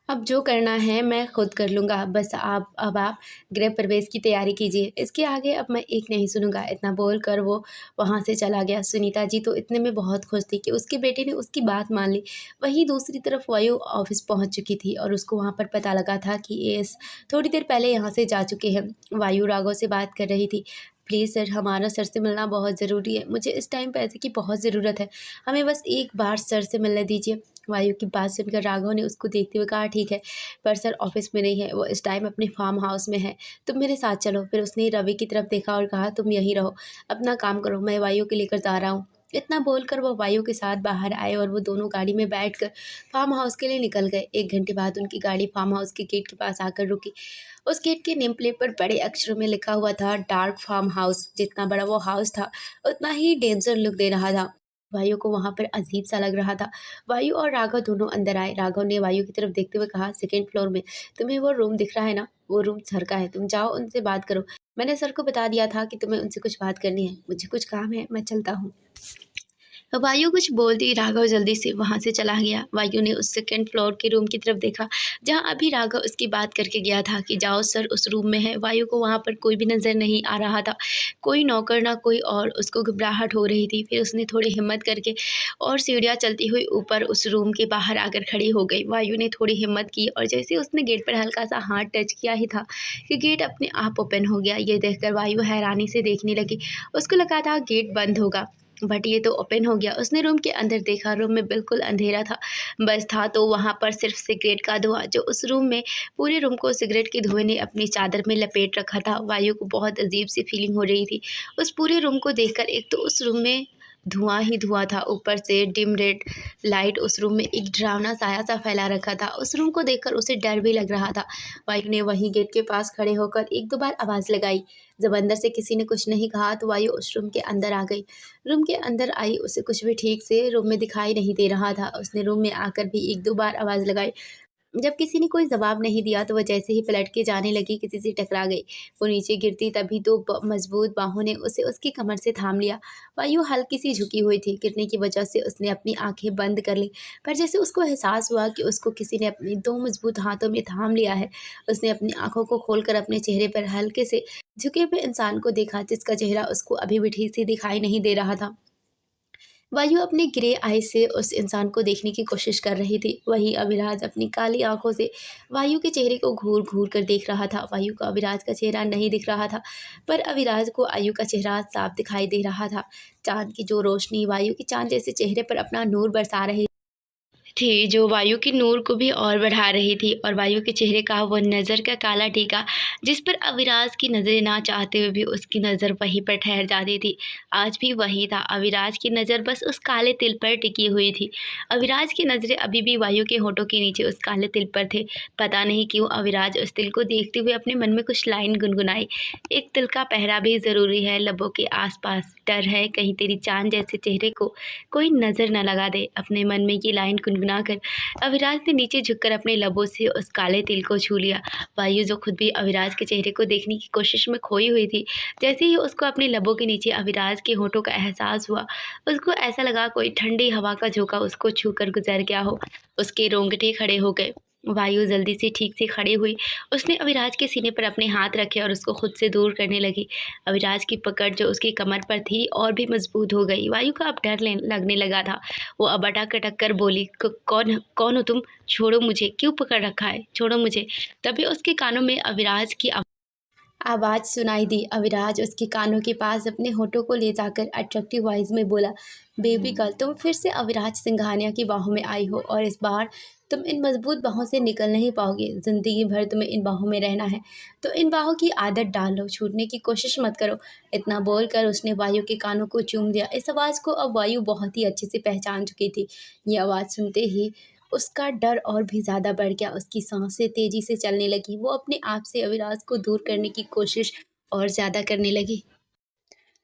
अब जो करना है मैं खुद कर लूँगा, बस आप गृह प्रवेश की तैयारी कीजिए। इसके आगे अब मैं एक नहीं सुनूँगा। इतना बोलकर वो वहाँ से चला गया। सुनीता जी तो इतने में बहुत खुश थी कि उसके बेटे ने उसकी बात मान ली। वहीं दूसरी तरफ वायु ऑफिस पहुँच चुकी थी और उसको वहाँ पर पता लगा था कि एएस थोड़ी देर पहले यहाँ से जा चुके हैं। वायु राघव से बात कर रही थी, प्लीज़ सर, हमारा सर से मिलना बहुत ज़रूरी है। मुझे इस टाइम पैसे की बहुत ज़रूरत है। हमें बस एक बार सर से मिलने दीजिए। वायु की बात सुनकर राघव ने उसको देखते हुए कहा, ठीक है, पर सर ऑफिस में नहीं है, वो इस टाइम अपने फार्म हाउस में है, तुम मेरे साथ चलो। फिर उसने रवि की तरफ देखा और कहा, तुम यहीं रहो, अपना काम करो, मैं वायु को लेकर जा रहा हूँ। इतना बोलकर वो वायु के साथ बाहर आए और वो दोनों गाड़ी में बैठकर फार्म हाउस के लिए निकल गए। 1 घंटे बाद उनकी गाड़ी फार्म हाउस के गेट के पास आकर रुकी। उस गेट के नेम प्लेट पर बड़े अक्षरों में लिखा हुआ था, डार्क फार्म हाउस। जितना बड़ा वो हाउस था उतना ही डेंजर लुक दे रहा था। वायु को वहां पर अजीब सा लग रहा था। वायु और राघव दोनों अंदर आए। राघव ने वायु की तरफ देखते हुए कहा, सेकंड फ्लोर में तुम्हें वो रूम दिख रहा है ना, वो रूम सर का है, तुम जाओ उनसे बात करो। मैंने सर को बता दिया था कि तुम्हें उनसे कुछ बात करनी है। मुझे कुछ काम है, मैं चलता हूँ। वायु कुछ बोलती राघव जल्दी से वहां से चला गया। वायु ने उस सेकंड फ्लोर के रूम की तरफ देखा जहां अभी राघव उसकी बात करके गया था कि जाओ सर उस रूम में है। वायु को वहां पर कोई भी नजर नहीं आ रहा था, कोई नौकर ना कोई और। उसको घबराहट हो रही थी। फिर उसने थोड़ी हिम्मत करके और सीढ़ियाँ चलती हुई ऊपर उस रूम के बाहर आकर खड़ी हो गई। वायु ने थोड़ी हिम्मत की और जैसे उसने गेट पर हल्का सा हाथ टच किया ही था कि गेट अपने आप ओपन हो गया। ये देखकर वायु हैरानी से देखने लगी। उसको लगा था गेट बंद होगा, बट ये तो ओपन हो गया। उसने रूम के अंदर देखा, रूम में बिल्कुल अंधेरा था। बस था तो वहाँ पर सिर्फ सिगरेट का धुआं, जो उस रूम में पूरे रूम को सिगरेट के धुएं ने अपनी चादर में लपेट रखा था। वायु को बहुत अजीब सी फीलिंग हो रही थी उस पूरे रूम को देखकर। एक तो उस रूम में धुआँ ही धुआँ था, ऊपर से डिम रेड लाइट उस रूम में एक डरावना साया-सा फैला रखा था। उस रूम को देखकर उसे डर भी लग रहा था। वायु ने वहीं गेट के पास खड़े होकर 1-2 बार आवाज़ लगाई। जब अंदर से किसी ने कुछ नहीं कहा तो वायु उस रूम के अंदर आ गई। रूम के अंदर आई, उसे कुछ भी ठीक से रूम में दिखाई नहीं दे रहा था। उसने रूम में आकर भी 1-2 बार आवाज़ लगाई। जब किसी ने कोई जवाब नहीं दिया तो वह जैसे ही पलट के जाने लगी, किसी से टकरा गई। वो नीचे गिरती तभी तो मजबूत बाहों ने उसे उसकी कमर से थाम लिया। वायु हल्की सी झुकी हुई थी। गिरने की वजह से उसने अपनी आंखें बंद कर ली, पर जैसे उसको एहसास हुआ कि उसको किसी ने अपने 2 मजबूत हाथों में थाम लिया है, उसने अपनी आंखों को खोलकर अपने चेहरे पर हल्के से झुके हुए इंसान को देखा, जिसका चेहरा उसको अभी भी ठीक से दिखाई नहीं दे रहा था। वायु अपने ग्रे आई से उस इंसान को देखने की कोशिश कर रही थी। वहीं अविराज अपनी काली आंखों से वायु के चेहरे को घूर-घूर कर देख रहा था। वायु को अविराज का चेहरा नहीं दिख रहा था, पर अविराज को आयु का चेहरा साफ दिखाई दे रहा था। चाँद की जो रोशनी वायु के चाँद जैसे चेहरे पर अपना नूर बरसा रही थी, जो वायु की नूर को भी और बढ़ा रही थी, और वायु के चेहरे का वो नज़र का काला टीका, जिस पर अविराज की नज़रें ना चाहते हुए भी उसकी नज़र वहीं पर ठहर जाती थी, आज भी वही था। अविराज की नज़र बस उस काले तिल पर टिकी हुई थी। अविराज की नज़रें अभी भी वायु के होठों के नीचे उस काले तिल पर थे। पता नहीं क्यों अविराज उस तिल को देखते हुए अपने मन में कुछ लाइन गुनगुनाई। एक तिल का पहरा भी ज़रूरी है लबों के आस-पास, डर है कहीं तेरी चाँद जैसे चेहरे को कोई नज़र न लगा दे। अपने मन में ये लाइन गुनगुनाकर अविराज ने नीचे झुककर अपने लबों से उस काले तिल को छू लिया। वायु जो खुद भी अविराज के चेहरे को देखने की कोशिश में खोई हुई थी, जैसे ही उसको अपने लबों के नीचे अविराज के होठों का एहसास हुआ, उसको ऐसा लगा कोई ठंडी हवा का झोंका उसको छूकर गुजर गया हो। उसके रोंगटे खड़े हो गए। वायु जल्दी से ठीक से खड़ी हुई। उसने अविराज के सीने पर अपने हाथ रखे और उसको खुद से दूर करने लगी। अविराज की पकड़ जो उसकी कमर पर थी और भी मजबूत हो गई। वायु का अब डर लगने लगा था। वो अब अटक-अटक कर बोली, कौन कौन हो तुम? छोड़ो मुझे, क्यों पकड़ रखा है? छोड़ो मुझे।" तभी उसके कानों में अविराज की आवाज़ सुनाई दी। अविराज उसके कानों के पास अपने होठों को ले जाकर अट्रैक्टिव वॉइस में बोला, "बेबी गर्ल, तुम फिर से अविराज सिंघानिया की बाहों में आई हो, और इस बार तुम इन मजबूत बाहों से निकल नहीं पाओगे। ज़िंदगी भर तुम्हें इन बाहों में रहना है, तो इन बाहों की आदत डाल लो, छूटने की कोशिश मत करो।" इतना बोलकर उसने वायु के कानों को चूम दिया। इस आवाज़ को अब वायु बहुत ही अच्छे से पहचान चुकी थी। ये आवाज़ सुनते ही उसका डर और भी ज़्यादा बढ़ गया। उसकी साँसें तेज़ी से चलने लगीं। वो अपने आप से अविराज को दूर करने की कोशिश और ज़्यादा करने लगी।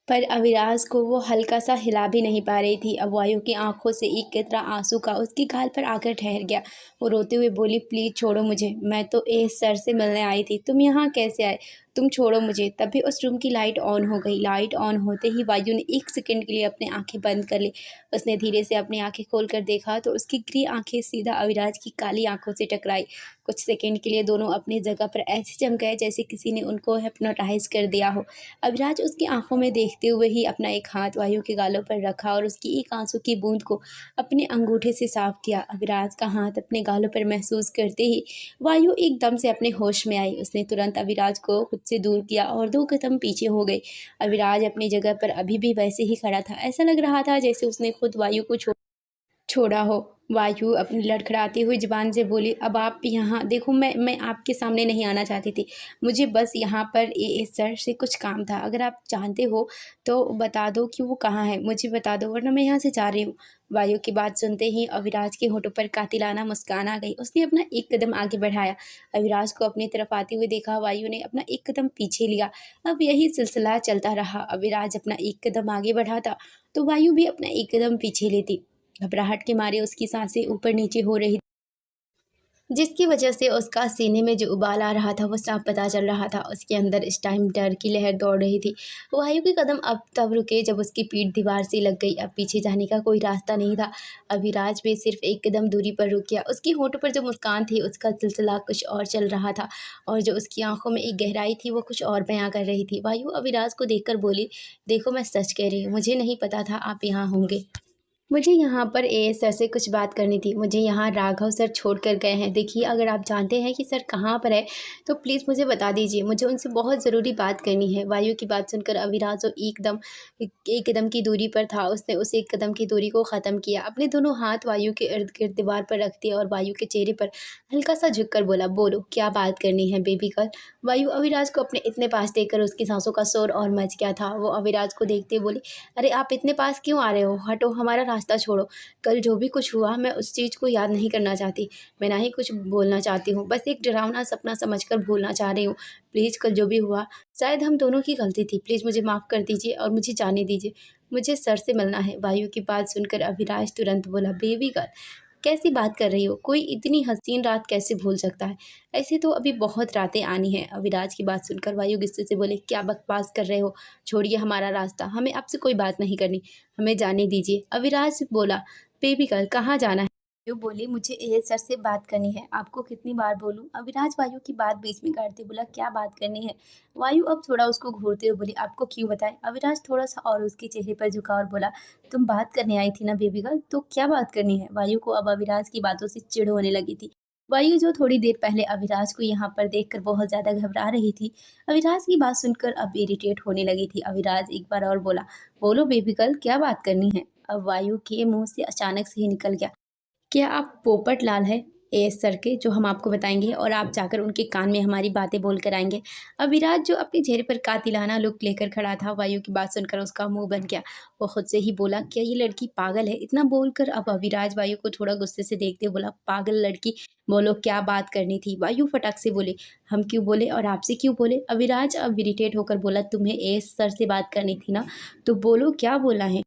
पर अविनाश को वो हल्का-सा हिला भी नहीं पा रही थी। अब वायु की आँखों से एक कतरा आँसू का उसकी गाल पर आकर ठहर गया। वो रोते हुए बोली, "प्लीज़ छोड़ो मुझे, मैं तो एस सर से मिलने आई थी। तुम यहाँ कैसे आए? तुम छोड़ो मुझे।" तभी उस रूम की लाइट ऑन हो गई। लाइट ऑन होते ही वायु ने 1 सेकंड के लिए अपनी आँखें बंद कर ली। उसने धीरे से अपनी आँखें खोलकर देखा तो उसकी ग्रे आँखें सीधा अविनाश की काली आँखों से टकराई। कुछ सेकंड के लिए दोनों अपनी जगह पर ऐसे जम गए जैसे किसी ने उनको हिप्नोटाइज़ कर दिया हो। अविराज उसकी आंखों में देखते हुए ही अपना एक हाथ वायु के गालों पर रखा और उसकी एक आंसू की बूंद को अपने अंगूठे से साफ किया। अविराज का हाथ अपने गालों पर महसूस करते ही वायु एकदम से अपने होश में आई। उसने तुरंत अविराज को खुद से दूर किया और 2 कदम पीछे हो गई। अविराज अपनी जगह पर अभी भी वैसे ही खड़ा था। ऐसा लग रहा था जैसे उसने खुद वायु को छोड़ा हो। वायु अपनी लड़खड़ाती हुई ज़ुबान से बोली, "अब आप यहाँ देखो, मैं आपके सामने नहीं आना चाहती थी। मुझे बस यहाँ पर इस सर से कुछ काम था। अगर आप जानते हो तो बता दो कि वो कहाँ है। मुझे बता दो, वरना मैं यहाँ से जा रही हूँ।" वायु की बात सुनते ही अविराज के होठों पर कातिलाना मुस्कान आ गई। उसने अपना एक कदम आगे बढ़ाया। अविराज को अपनी तरफ आते हुए देखा। वायु ने अपना एक कदम पीछे लिया। अब यही सिलसिला चलता रहा। अविराज अपना एक कदम आगे बढ़ाता तो वायु भी अपना एक कदम पीछे लेती। घबराहट के मारे उसकी सांसें ऊपर-नीचे हो रही, जिसकी वजह से उसका सीने में जो उबाल आ रहा था वो साफ पता चल रहा था। उसके अंदर इस टाइम डर की लहर दौड़ रही थी। वायु के कदम अब तब रुके जब उसकी पीठ दीवार से लग गई। अब पीछे जाने का कोई रास्ता नहीं था। अविराज भी सिर्फ एक कदम दूरी पर रुक गया। उसकी होठों पर जो मुस्कान थी उसका सिलसिला कुछ और चल रहा था, और जो उसकी आंखों में एक गहराई थी वो कुछ और बयां कर रही थी। वायु अविराज को देखकर बोली, "देखो, मैं सच कह रही हूँ, मुझे नहीं पता था आप यहाँ होंगे। मुझे यहाँ पर एएस सर से कुछ बात करनी थी। मुझे यहाँ राघव सर छोड़ कर गए हैं। देखिए, अगर आप जानते हैं कि सर कहाँ पर है, तो प्लीज़ मुझे बता दीजिए। मुझे उनसे बहुत ज़रूरी बात करनी है। वायु की बात सुनकर अविनाश जो एकदम एक कदम की दूरी पर था, उसने उस एक कदम की दूरी को ख़त्म किया। अपने दोनों हाथ वायु के इर्द-गिर्द दीवार पर रख दिए और वायु के चेहरे पर हल्का-सा झुककर बोला, "बोलो, क्या बात करनी है बेबी गर्ल?" वायु अविनाश को अपने इतने पास देखकर उसकी साँसों का शोर और मच गया था। वो अविनाश को देखते हुए बोली, "अरे आप इतने पास क्यों आ रहे हो? हटो, हमारा रास्ता छोड़ो। कल जो भी कुछ हुआ मैं उस चीज़ को याद नहीं करना चाहती। मैं ना ही कुछ बोलना चाहती हूँ। बस एक डरावना सपना समझकर भूलना चाह रही हूँ। प्लीज़ कल जो भी हुआ शायद हम दोनों की गलती थी। प्लीज़ मुझे माफ़ कर दीजिए और मुझे जाने दीजिए। मुझे सर से मिलना है।" वायु की बात सुनकर अविनाश तुरंत बोला, "बेबी गर्ल, कैसी बात कर रही हो? कोई इतनी हसीन रात कैसे भूल सकता है? ऐसे तो अभी बहुत रातें आनी हैं।" अविनाश की बात सुनकर वायु गुस्से से बोले, "क्या बकवास कर रहे हो? छोड़िए हमारा रास्ता। हमें आपसे कोई बात नहीं करनी। हमें जाने दीजिए।" अविनाश बोला, "बेबी गर्ल, कहाँ जाना है?" वायु बोली, "मुझे एएस सर से बात करनी है।" "आपको कितनी बार बोलूँ?" अविनाश वायु की बात बीच में काटते बोला, "क्या बात करनी है?" वायु अब थोड़ा उसको घूरते हुए बोली, "आपको क्यों बताएँ?" अविनाश थोड़ा-सा और उसके चेहरे पर झुका और बोला, "तुम बात करने आई थी ना बेबी गर्ल, तो क्या बात करनी है?" वायु को अब अविनाश की बातों से चिढ़ होने लगी थी। वायु जो थोड़ी देर पहले अविनाश को यहाँ पर देखकर बहुत ज़्यादा घबरा रही थी, अविनाश की बात सुनकर अब इरिटेट होने लगी थी। अविनाश एक बार और बोला, "बोलो बेबी गर्ल, क्या बात करनी है?" अब वायु के मुँह से अचानक से ही निकल गया, क्या आप पोपट लाल हैं एएस सर के, जो हम आपको बताएँगे और आप जाकर उनके कान में हमारी बातें बोल कर आएँगे? अब विराज जो अपने चेहरे पर कातिलाना लुक लेकर खड़ा था, वायु की बात सुनकर उसका मुँह बन गया। वो खुद से ही बोला, क्या ये लड़की पागल है? इतना बोलकर अब अविराज वायु को थोड़ा गुस्से से देखते हुए बोला, पागल लड़की, बोलो क्या बात करनी थी? वायु फटाक से बोली, हम क्यों बोले और आपसे क्यों बोले? अविराज अब इरिटेट होकर बोला, तुम्हें एएस सर से बात करनी थी ना, तो बोलो क्या बोला है?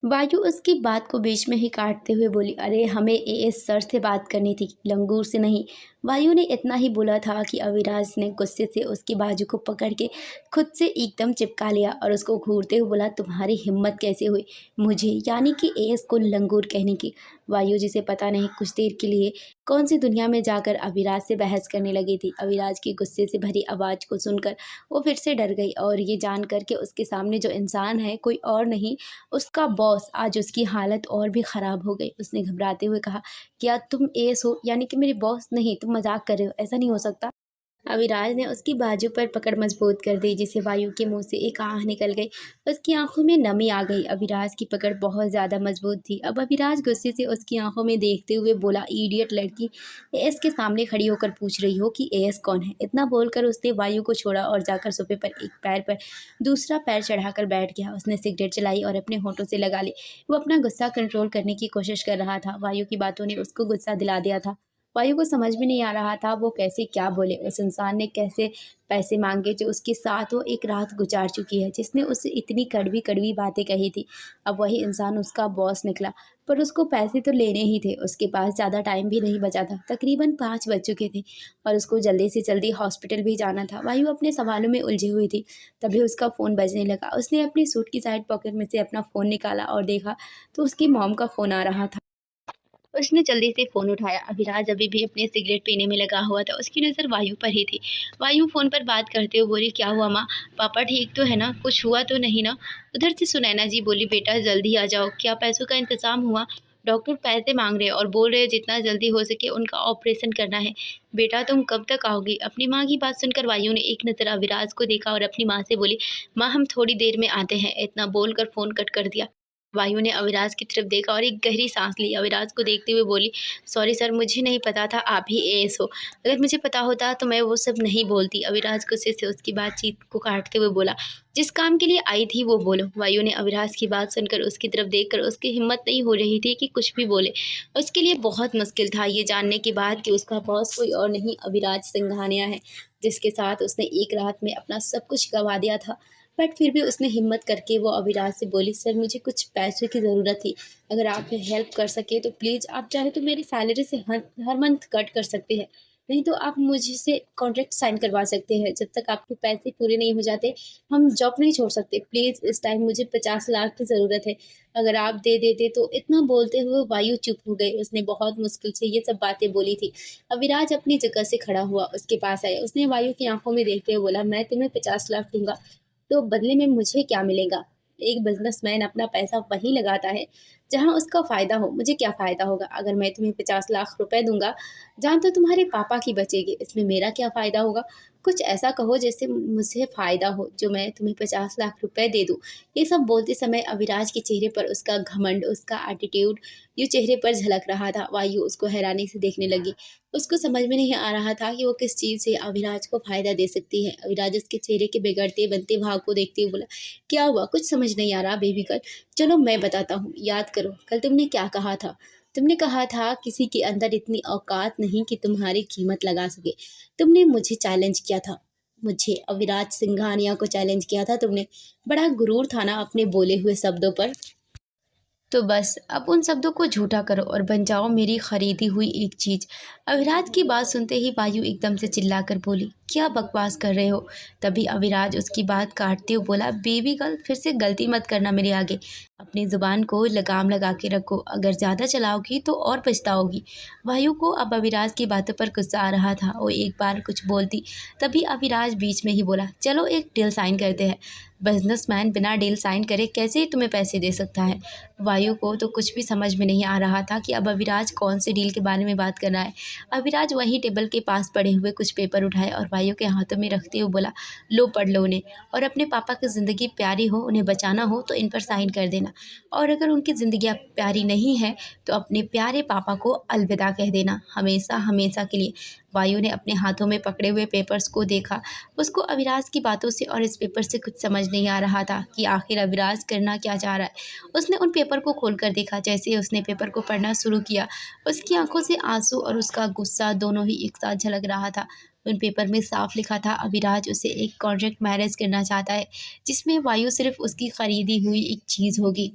वायु उसकी बात को बीच में ही काटते हुए बोली, अरे हमें एएस सर से बात करनी थी, लंगूर से नहीं। वायु ने इतना ही बोला था कि अविराज ने गुस्से से उसकी बाजू को पकड़ के खुद से एकदम चिपका लिया और उसको घूरते हुए बोला, तुम्हारी हिम्मत कैसे हुई मुझे यानी कि एएस को लंगूर कहने की? वायु जिसे पता नहीं कुछ देर के लिए कौन सी दुनिया में जाकर अविराज से बहस करने लगी थी। अविराज की गुस्से से भरी आवाज़ को सुनकर वो फिर से डर गई और ये जान कर के उसके सामने जो इंसान है कोई और नहीं, उसका बॉस। आज उसकी हालत और भी ख़राब हो गई। उसने घबराते हुए कहा, क्या तुम एस हो यानी कि मेरे बॉस? नहीं, तुम मजाक कर रहे हो, ऐसा नहीं हो सकता। अविराज ने उसकी बाजू पर पकड़ मजबूत कर दी, जिसे वायु के मुंह से एक आह निकल गई। उसकी आंखों में नमी आ गई। अविराज की पकड़ बहुत ज़्यादा मजबूत थी। अब अविराज गुस्से से उसकी आंखों में देखते हुए बोला, इडियट लड़की, एएस के सामने खड़ी होकर पूछ रही हो कि एएस कौन है? इतना बोलकर उसने वायु को छोड़ा और जाकर सोफे पर एक पैर पर दूसरा पैर चढ़ाकर बैठ गया। उसने सिगरेट जलाई और अपने होठों से लगा ली। वो अपना गुस्सा कंट्रोल करने की कोशिश कर रहा था। वायु की बातों ने उसको गुस्सा दिला दिया था। वायु को समझ में नहीं आ रहा था वो कैसे क्या बोले। उस इंसान ने कैसे पैसे मांगे जो उसके साथ वो एक रात गुजार चुकी है, जिसने उससे इतनी कड़वी कड़वी बातें कही थी। अब वही इंसान उसका बॉस निकला, पर उसको पैसे तो लेने ही थे। उसके पास ज़्यादा टाइम भी नहीं बचा था, तकरीबन 5 बज चुके थे और उसको जल्दी से जल्दी हॉस्पिटल भी जाना था। वायु अपने सवालों में उलझी हुई थी, तभी उसका फ़ोन बजने लगा। उसने अपनी सूट की साइड पॉकेट में से अपना फ़ोन निकाला और देखा तो उसकी मॉम का फ़ोन आ रहा था। उसने जल्दी से फ़ोन उठाया। अभिराज अभी भी अपने सिगरेट पीने में लगा हुआ था। उसकी नज़र वायु पर ही थी। वायु फ़ोन पर बात करते हुए बोली, क्या हुआ माँ? पापा ठीक तो है ना? कुछ हुआ तो नहीं ना? उधर से सुनैना जी बोली, बेटा जल्दी आ जाओ। क्या पैसों का इंतज़ाम हुआ? डॉक्टर पैसे मांग रहे हैं और बोल रहे हैं जितना जल्दी हो सके उनका ऑपरेशन करना है। बेटा तुम कब तक आओगी? अपनी माँ की बात सुनकर वायु ने एक नज़र अविराज को देखा और अपनी माँ से बोली, माँ हम थोड़ी देर में आते हैं। इतना बोलकर फ़ोन कट कर दिया। वायु ने अविनाश की तरफ देखा और एक गहरी सांस ली। अविनाश को देखते हुए बोली, सॉरी सर, मुझे नहीं पता था आप ही एएस हो। अगर मुझे पता होता तो मैं वो सब नहीं बोलती। अविनाश गुस्से से उसकी बातचीत को काटते हुए बोला, जिस काम के लिए आई थी वो बोलो। वायु ने अविनाश की बात सुनकर उसकी तरफ देखकर उसकी हिम्मत नहीं हो रही थी कि कुछ भी बोले। उसके लिए बहुत मुश्किल था ये जानने के बाद कि उसका बॉस कोई और नहीं अविनाश सिंघानिया है, जिसके साथ उसने एक रात में अपना सब कुछ गंवा दिया था। बट फिर भी उसने हिम्मत करके वो अविनाश से बोली, सर मुझे कुछ पैसों की ज़रूरत थी, अगर आप हेल्प कर सके तो प्लीज़। आप चाहे तो मेरी सैलरी से हर मंथ कट कर सकते हैं, नहीं तो आप मुझे से कॉन्ट्रैक्ट साइन करवा सकते हैं। जब तक आपके पैसे पूरे नहीं हो जाते हम जॉब नहीं छोड़ सकते। प्लीज़ इस टाइम मुझे 50 लाख की ज़रूरत है, अगर आप दे देते तो। इतना बोलते हुए वायु चुप हो गई। उसने बहुत मुश्किल से ये सब बातें बोली थी। अविराज अपनी जगह से खड़ा हुआ उसके पास आया। उसने वायु की आंखों में देखते हुए बोला, मैं तुम्हें 50 लाख दूंगा तो बदले में मुझे क्या मिलेगा? एक बिज़नेसमैन अपना पैसा वहीं लगाता है जहाँ उसका फ़ायदा हो, मुझे क्या फ़ायदा होगा? अगर मैं तुम्हें 50 लाख रुपए दूँगा, जान तो तुम्हारे पापा की बचेगी, इसमें मेरा क्या फ़ायदा होगा? कुछ ऐसा कहो जिससे मुझे फ़ायदा हो, जो मैं तुम्हें 50 लाख रुपए दे दूँ। ये सब बोलते समय अविराज के चेहरे पर उसका घमंड, उसका एटीट्यूड ये चेहरे पर झलक रहा था। वायु उसको हैरानी से देखने लगी। उसको समझ में नहीं आ रहा था कि वो किस चीज़ से अविराज को फ़ायदा दे सकती है। अविराज उसके चेहरे के बिगड़ते बनते भाव को देखते हुए बोला, क्या हुआ? कुछ समझ नहीं आ रहा बेबी गर्ल। चलो मैं बताता हूँ, याद करो कल तुमने क्या कहा था? तुमने कहा था किसी के अंदर इतनी औकात नहीं कि तुम्हारी कीमत लगा सके। तुमने मुझे चैलेंज किया था। मुझे अविराज सिंघानिया को चैलेंज किया था तुमने। बड़ा गुरूर था ना अपने बोले हुए शब्दों पर। तो बस अब उन शब्दों को झूठा करो और बन जाओ मेरी खरीदी हुई एक चीज। अविराज की बात सुनते ही वायु एकदम से चिल्लाकर बोली, क्या बकवास कर रहे हो? तभी अविराज उसकी बात काटते हुए बोला, बेबी गर्ल फिर से गलती मत करना मेरे आगे। अपनी जुबान को लगाम लगा के रखो, अगर ज्यादा चलाओगी तो और पछताओगी। वायु को अब अविराज की बातों पर गुस्सा आ रहा था। वो एक बार कुछ बोलती, तभी अविराज बीच में ही बोला, चलो एक डील साइन करते हैं। बिजनेसमैन बिना डील साइन करे कैसे तुम्हें पैसे दे सकता है? वायु को तो कुछ भी समझ में नहीं आ रहा था कि अब अविराज कौन से डील के बारे में बात कर रहा है। अविराज वहीं टेबल के पास पड़े हुए कुछ पेपर उठाए और वायु के हाथों में रखते हुए बोला, लो पढ़ लो उन्हें, और अपने पापा की ज़िंदगी प्यारी हो, उन्हें बचाना हो तो इन पर साइन कर देना, और अगर उनकी ज़िंदगी अब प्यारी नहीं है तो अपने प्यारे पापा को अलविदा कह देना, हमेशा हमेशा के लिए। वायु ने अपने हाथों में पकड़े हुए पेपर्स को देखा। उसको अविराज की बातों से और इस पेपर से कुछ समझ नहीं आ रहा था कि आखिर अविराज करना क्या चाह रहा है। उसने उन पेपर को खोलकर देखा। जैसे ही उसने पेपर को पढ़ना शुरू किया, उसकी आंखों से आंसू और उसका गुस्सा दोनों ही एक साथ झलक रहा था। उन पेपर में साफ लिखा था, अविराज उसे एक कॉन्ट्रैक्ट मैरिज करना चाहता है, जिसमें वायु सिर्फ उसकी खरीदी हुई एक चीज़ होगी।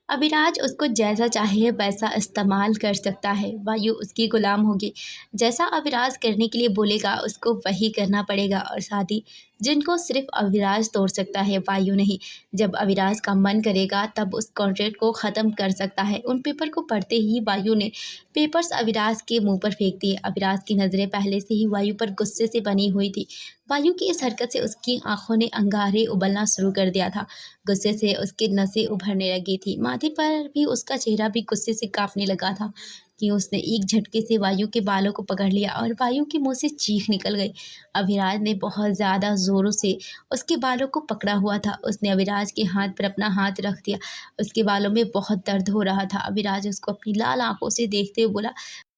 अभिराज उसको जैसा चाहे वैसा इस्तेमाल कर सकता है, वायु उसकी गुलाम होगी। जैसा अभिराज करने के लिए बोलेगा उसको वही करना पड़ेगा, और शादी जिनको सिर्फ अभिराज तोड़ सकता है, वायु नहीं। जब अभिराज का मन करेगा तब उस कॉन्ट्रैक्ट को ख़त्म कर सकता है। उन पेपर को पढ़ते ही वायु ने पेपर्स अभिराज के मुंह पर फेंक दिए। अभिराज की नज़रें पहले से ही वायु पर गुस्से से बनी हुई थी। वायु की इस हरकत से उसकी आंखों ने अंगारे उबलना शुरू कर दिया था। गुस्से से उसकी नसें उभरने लगी थी। माथे पर भी उसका चेहरा भी गुस्से से कांपने लगा था कि उसने एक झटके से वायु के बालों को पकड़ लिया और वायु के मुंह से चीख निकल गई। अभिराज ने बहुत ज़्यादा ज़ोरों से उसके बालों को पकड़ा हुआ था। उसने अभिराज के हाथ पर अपना हाथ रख दिया। उसके बालों में बहुत दर्द हो रहा था। अभिराज उसको अपनी लाल आंखों से देखते हुए बोला,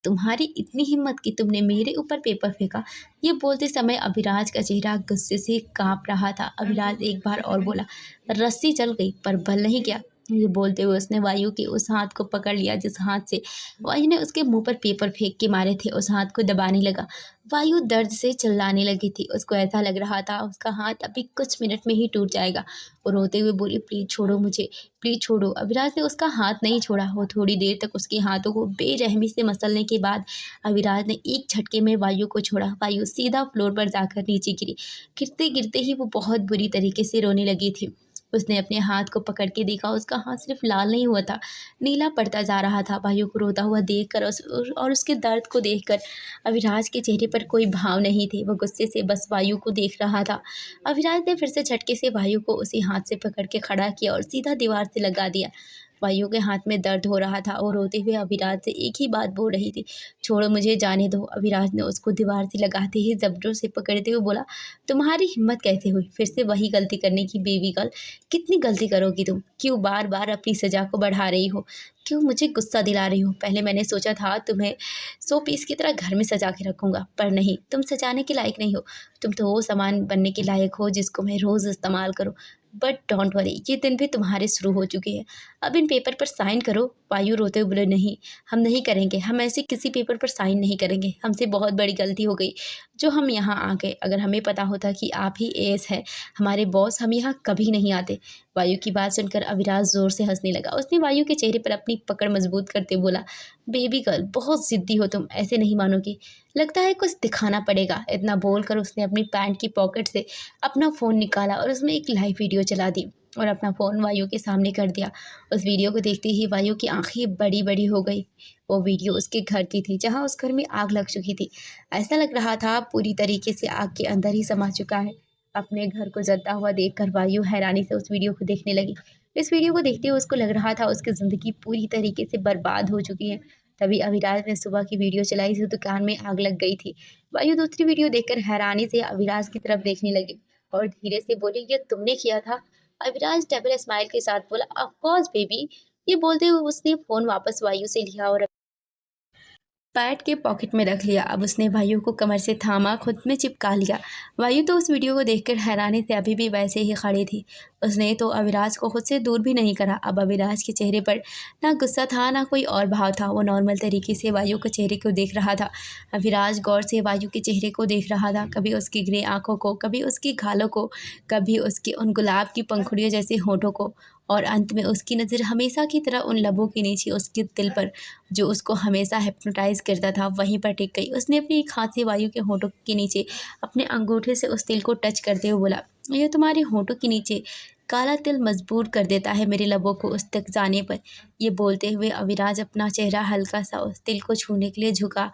तुम्हारी इतनी हिम्मत कि तुमने मेरे ऊपर पेपर फेंका? ये बोलते समय अभिराज का चेहरा गुस्से से कांप रहा था। अभिराज एक बार और बोला, रस्सी चल गई पर बल नहीं गया। ये बोलते हुए उसने वायु के उस हाथ को पकड़ लिया जिस हाथ से वायु ने उसके मुंह पर पेपर फेंक के मारे थे। उस हाथ को दबाने लगा। वायु दर्द से चिल्लाने लगी थी। उसको ऐसा लग रहा था उसका हाथ अभी कुछ मिनट में ही टूट जाएगा। वो रोते हुए बोली, प्लीज छोड़ो मुझे, प्लीज छोड़ो। अविराज ने उसका हाथ नहीं छोड़ा। वो थोड़ी देर तक उसके हाथों को बेरहमी से मसलने के बाद अविराज ने एक झटके में वायु को छोड़ा। वायु सीधा फ्लोर पर जाकर नीचे गिरी। गिरते गिरते ही वो बहुत बुरी तरीके से रोने लगी थी। उसने अपने हाथ को पकड़ के देखा। उसका हाथ सिर्फ लाल नहीं हुआ था, नीला पड़ता जा रहा था। वायु को रोता हुआ देखकर और उसके दर्द को देखकर अविराज के चेहरे पर कोई भाव नहीं थे। वो गुस्से से बस वायु को देख रहा था। अविराज ने फिर से झटके से वायु को उसी हाथ से पकड़ के खड़ा किया और सीधा दीवार से लगा दिया। वायु के हाथ में दर्द हो रहा था और रोते हुए अविराज से एक ही बात बोल रही थी, छोड़ो मुझे, जाने दो। अविराज ने उसको दीवार से लगाते ही जबरों से पकड़ते हुए बोला, तुम्हारी हिम्मत कैसे हुई फिर से वही गलती करने की बेबी गर्ल? कितनी गलती करोगी तुम? क्यों बार बार अपनी सजा को बढ़ा रही हो? क्यों मुझे गुस्सा दिला रही हो? पहले मैंने सोचा था तुम्हें 100 पीस की तरह घर में सजा के रखूंगा, पर नहीं, तुम सजाने के लायक नहीं हो। तुम तो वो सामान बनने के लायक हो जिसको मैं रोज़ इस्तेमाल करूँ। बट डोंट वरी, ये दिन भी तुम्हारे शुरू हो चुके हैं। अब इन पेपर पर साइन करो। वायु रोते हुए बोले, नहीं, हम नहीं करेंगे, हम ऐसे किसी पेपर पर साइन नहीं करेंगे। हमसे बहुत बड़ी गलती हो गई जो हम यहाँ आ गए। अगर हमें पता होता कि आप ही एस है हमारे बॉस, हम यहाँ कभी नहीं आते। वायु की बात सुनकर अविराज जोर से हंसने लगा। उसने वायु के चेहरे पर अपनी पकड़ मजबूत करते बोला, बेबी गर्ल बहुत जिद्दी हो तुम, ऐसे नहीं मानोगी। लगता है कुछ दिखाना पड़ेगा। इतना बोलकर उसने अपनी पैंट की पॉकेट से अपना फ़ोन निकाला और उसमें एक लाइव वीडियो चला दी और अपना फ़ोन वायु के सामने कर दिया। उस वीडियो को देखते ही वायु की आंखें बड़ी बड़ी हो गई। वो वीडियो उसके घर की थी जहाँ उस घर में आग लग चुकी थी। ऐसा लग रहा था पूरी तरीके से आग के अंदर ही समा चुका है। अपने घर को जलता हुआ देखकर वायु हैरानी से उस वीडियो को देखने लगी। इस वीडियो को देखते हुए उसको लग रहा था उसकी ज़िंदगी पूरी तरीके से बर्बाद हो चुकी है। तभी अविराज ने सुबह की वीडियो चलाई तो दुकान में आग लग गई थी। वायु दूसरी वीडियो देखकर हैरानी से अविराज की तरफ देखने लगी और धीरे से बोली, ये तुमने किया था? अविराज डबल स्माइल के साथ बोला, ऑफ कोर्स बेबी। ये बोलते हुए उसने फोन वापस वायु से लिया और पैट के पॉकेट में रख लिया। अब उसने वायु को कमर से थामा, खुद में चिपका लिया। वायु तो उस वीडियो को देखकर हैरानी से अभी भी वैसे ही खड़ी थी। उसने तो अविराज को खुद से दूर भी नहीं करा। अब अविराज के चेहरे पर ना गुस्सा था ना कोई और भाव था। वो नॉर्मल तरीके से वायु के चेहरे को देख रहा था। अविराज गौर से वायु के चेहरे को देख रहा था, कभी उसकी ग्रे आंखों को, कभी उसकी गालों को, कभी उसकी उन गुलाब की पंखुड़ियों जैसे होठों को, और अंत में उसकी नज़र हमेशा की तरह उन लबों के नीचे उसके दिल पर, जो उसको हमेशा हिप्नोटाइज करता था, वहीं पर टिक गई। उसने अपनी एक हाथ से वायु के होठों के नीचे अपने अंगूठे से उस तिल को टच करते हुए बोला, यह तुम्हारे होठों के नीचे काला तिल मजबूर कर देता है मेरे लबों को उस तक जाने पर। ये बोलते हुए अविराज अपना चेहरा हल्का सा उस तिल को छूने के लिए झुका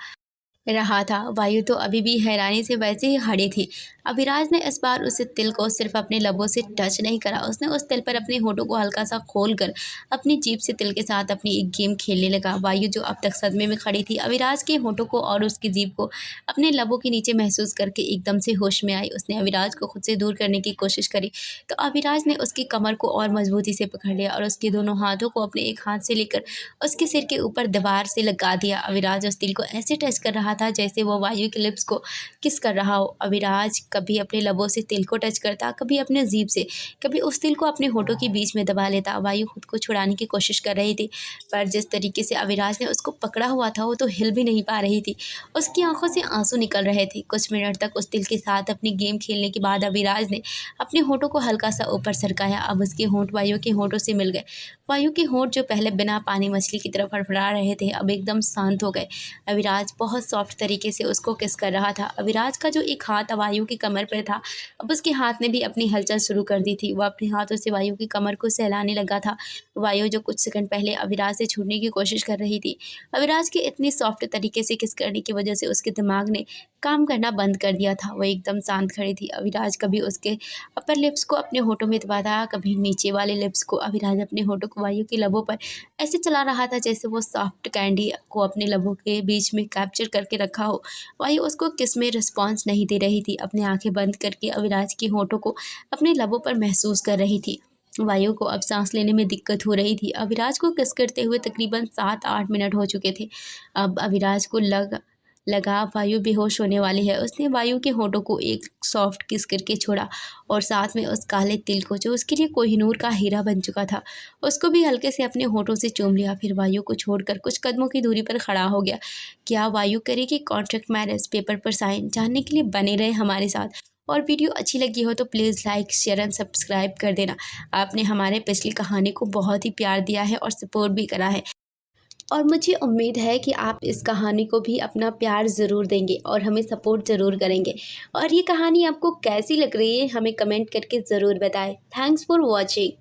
रहा था। वायु तो अभी भी हैरानी से वैसे ही खड़ी थी। अभिराज ने इस बार उस तिल को सिर्फ अपने लबों से टच नहीं करा, उसने उस तिल पर अपने होठों को हल्का सा खोलकर अपनी जीभ से तिल के साथ अपनी एक गेम खेलने लगा। वायु जो अब तक सदमे में खड़ी थी, अभिराज के होठों को और उसकी जीभ को अपने लबों के नीचे महसूस करके एकदम से होश में आई। उसने अभिराज को खुद से दूर करने की कोशिश करी तो अभिराज ने उसकी कमर को और मजबूती से पकड़ लिया और उसके दोनों हाथों को अपने एक हाथ से लेकर उसके सिर के ऊपर दीवार से लगा दिया। अभिराज उस तिल को ऐसे टच कर रहा था जैसे वो वायु के लिप्स को किस कर रहा हो। अविराज कभी अपने लबों से तिल को टच करता, कभी अपने जीभ से, कभी उस तिल को अपने होठों के बीच में दबा लेता। वायु खुद को छुड़ाने की कोशिश कर रही थी, पर जिस तरीके से अविराज ने उसको पकड़ा हुआ था वो तो हिल भी नहीं पा रही थी। उसकी आंखों से आंसू निकल रहे थे। कुछ मिनट तक उस तिल के साथ अपनी गेम खेलने के बाद अविराज ने अपने होठों को हल्का सा ऊपर सरकाया। अब उसके होंठ वायु के होठों से मिल गए। वायु के होंठ जो पहले बिना पानी मछली की तरह फड़फड़ा रहे थे, अब एकदम शांत हो गए। अविराज बहुत सॉफ्ट तरीके से उसको किस कर रहा था। अविराज का जो एक हाथ वायु की कमर पर था, अब उसके हाथ ने भी अपनी हलचल शुरू कर दी थी। वह अपने हाथों से वायु की कमर को सहलाने लगा था। वायु जो कुछ सेकंड पहले अविराज से छूटने की कोशिश कर रही थी, अविराज के इतनी सॉफ्ट तरीके से किस करने की वजह से उसके दिमाग ने काम करना बंद कर दिया था। वह एकदम शांत खड़ी थी। अविराज कभी उसके अपर लिप्स को अपने होठों में दबाता, कभी नीचे वाले लिप्स को। अविराज अपने होठों को वायु के लबों पर ऐसे चला रहा था जैसे वो सॉफ्ट कैंडी को अपने लबों के बीच में कैप्चर करके रखा हो। वायु उसको किस में रिस्पॉन्स नहीं दे रही थी। अपनी आंखें बंद करके अविराज की होठों को अपने लबों पर महसूस कर रही थी। वायु को अब सांस लेने में दिक्कत हो रही थी। अविराज को किस करते हुए तकरीबन 7-8 मिनट हो चुके थे। अब अविराज को लगा वायु बेहोश होने वाली है। उसने वायु के होठों को एक सॉफ्ट किस करके छोड़ा और साथ में उस काले तिल को, जो उसके लिए कोहिनूर का हीरा बन चुका था, उसको भी हल्के से अपने होठों से चूम लिया। फिर वायु को छोड़कर कुछ कदमों की दूरी पर खड़ा हो गया। क्या वायु करेगी कॉन्ट्रैक्ट मैरिज पेपर पर साइन? जानने के लिए बने रहे हमारे साथ। और वीडियो अच्छी लगी हो तो please like, share and subscribe कर देना। आपने हमारे पिछली कहानी को बहुत ही प्यार दिया है और सपोर्ट भी करा है, और मुझे उम्मीद है कि आप इस कहानी को भी अपना प्यार ज़रूर देंगे और हमें सपोर्ट ज़रूर करेंगे। और ये कहानी आपको कैसी लग रही है हमें कमेंट करके ज़रूर बताएं। Thanks for watching.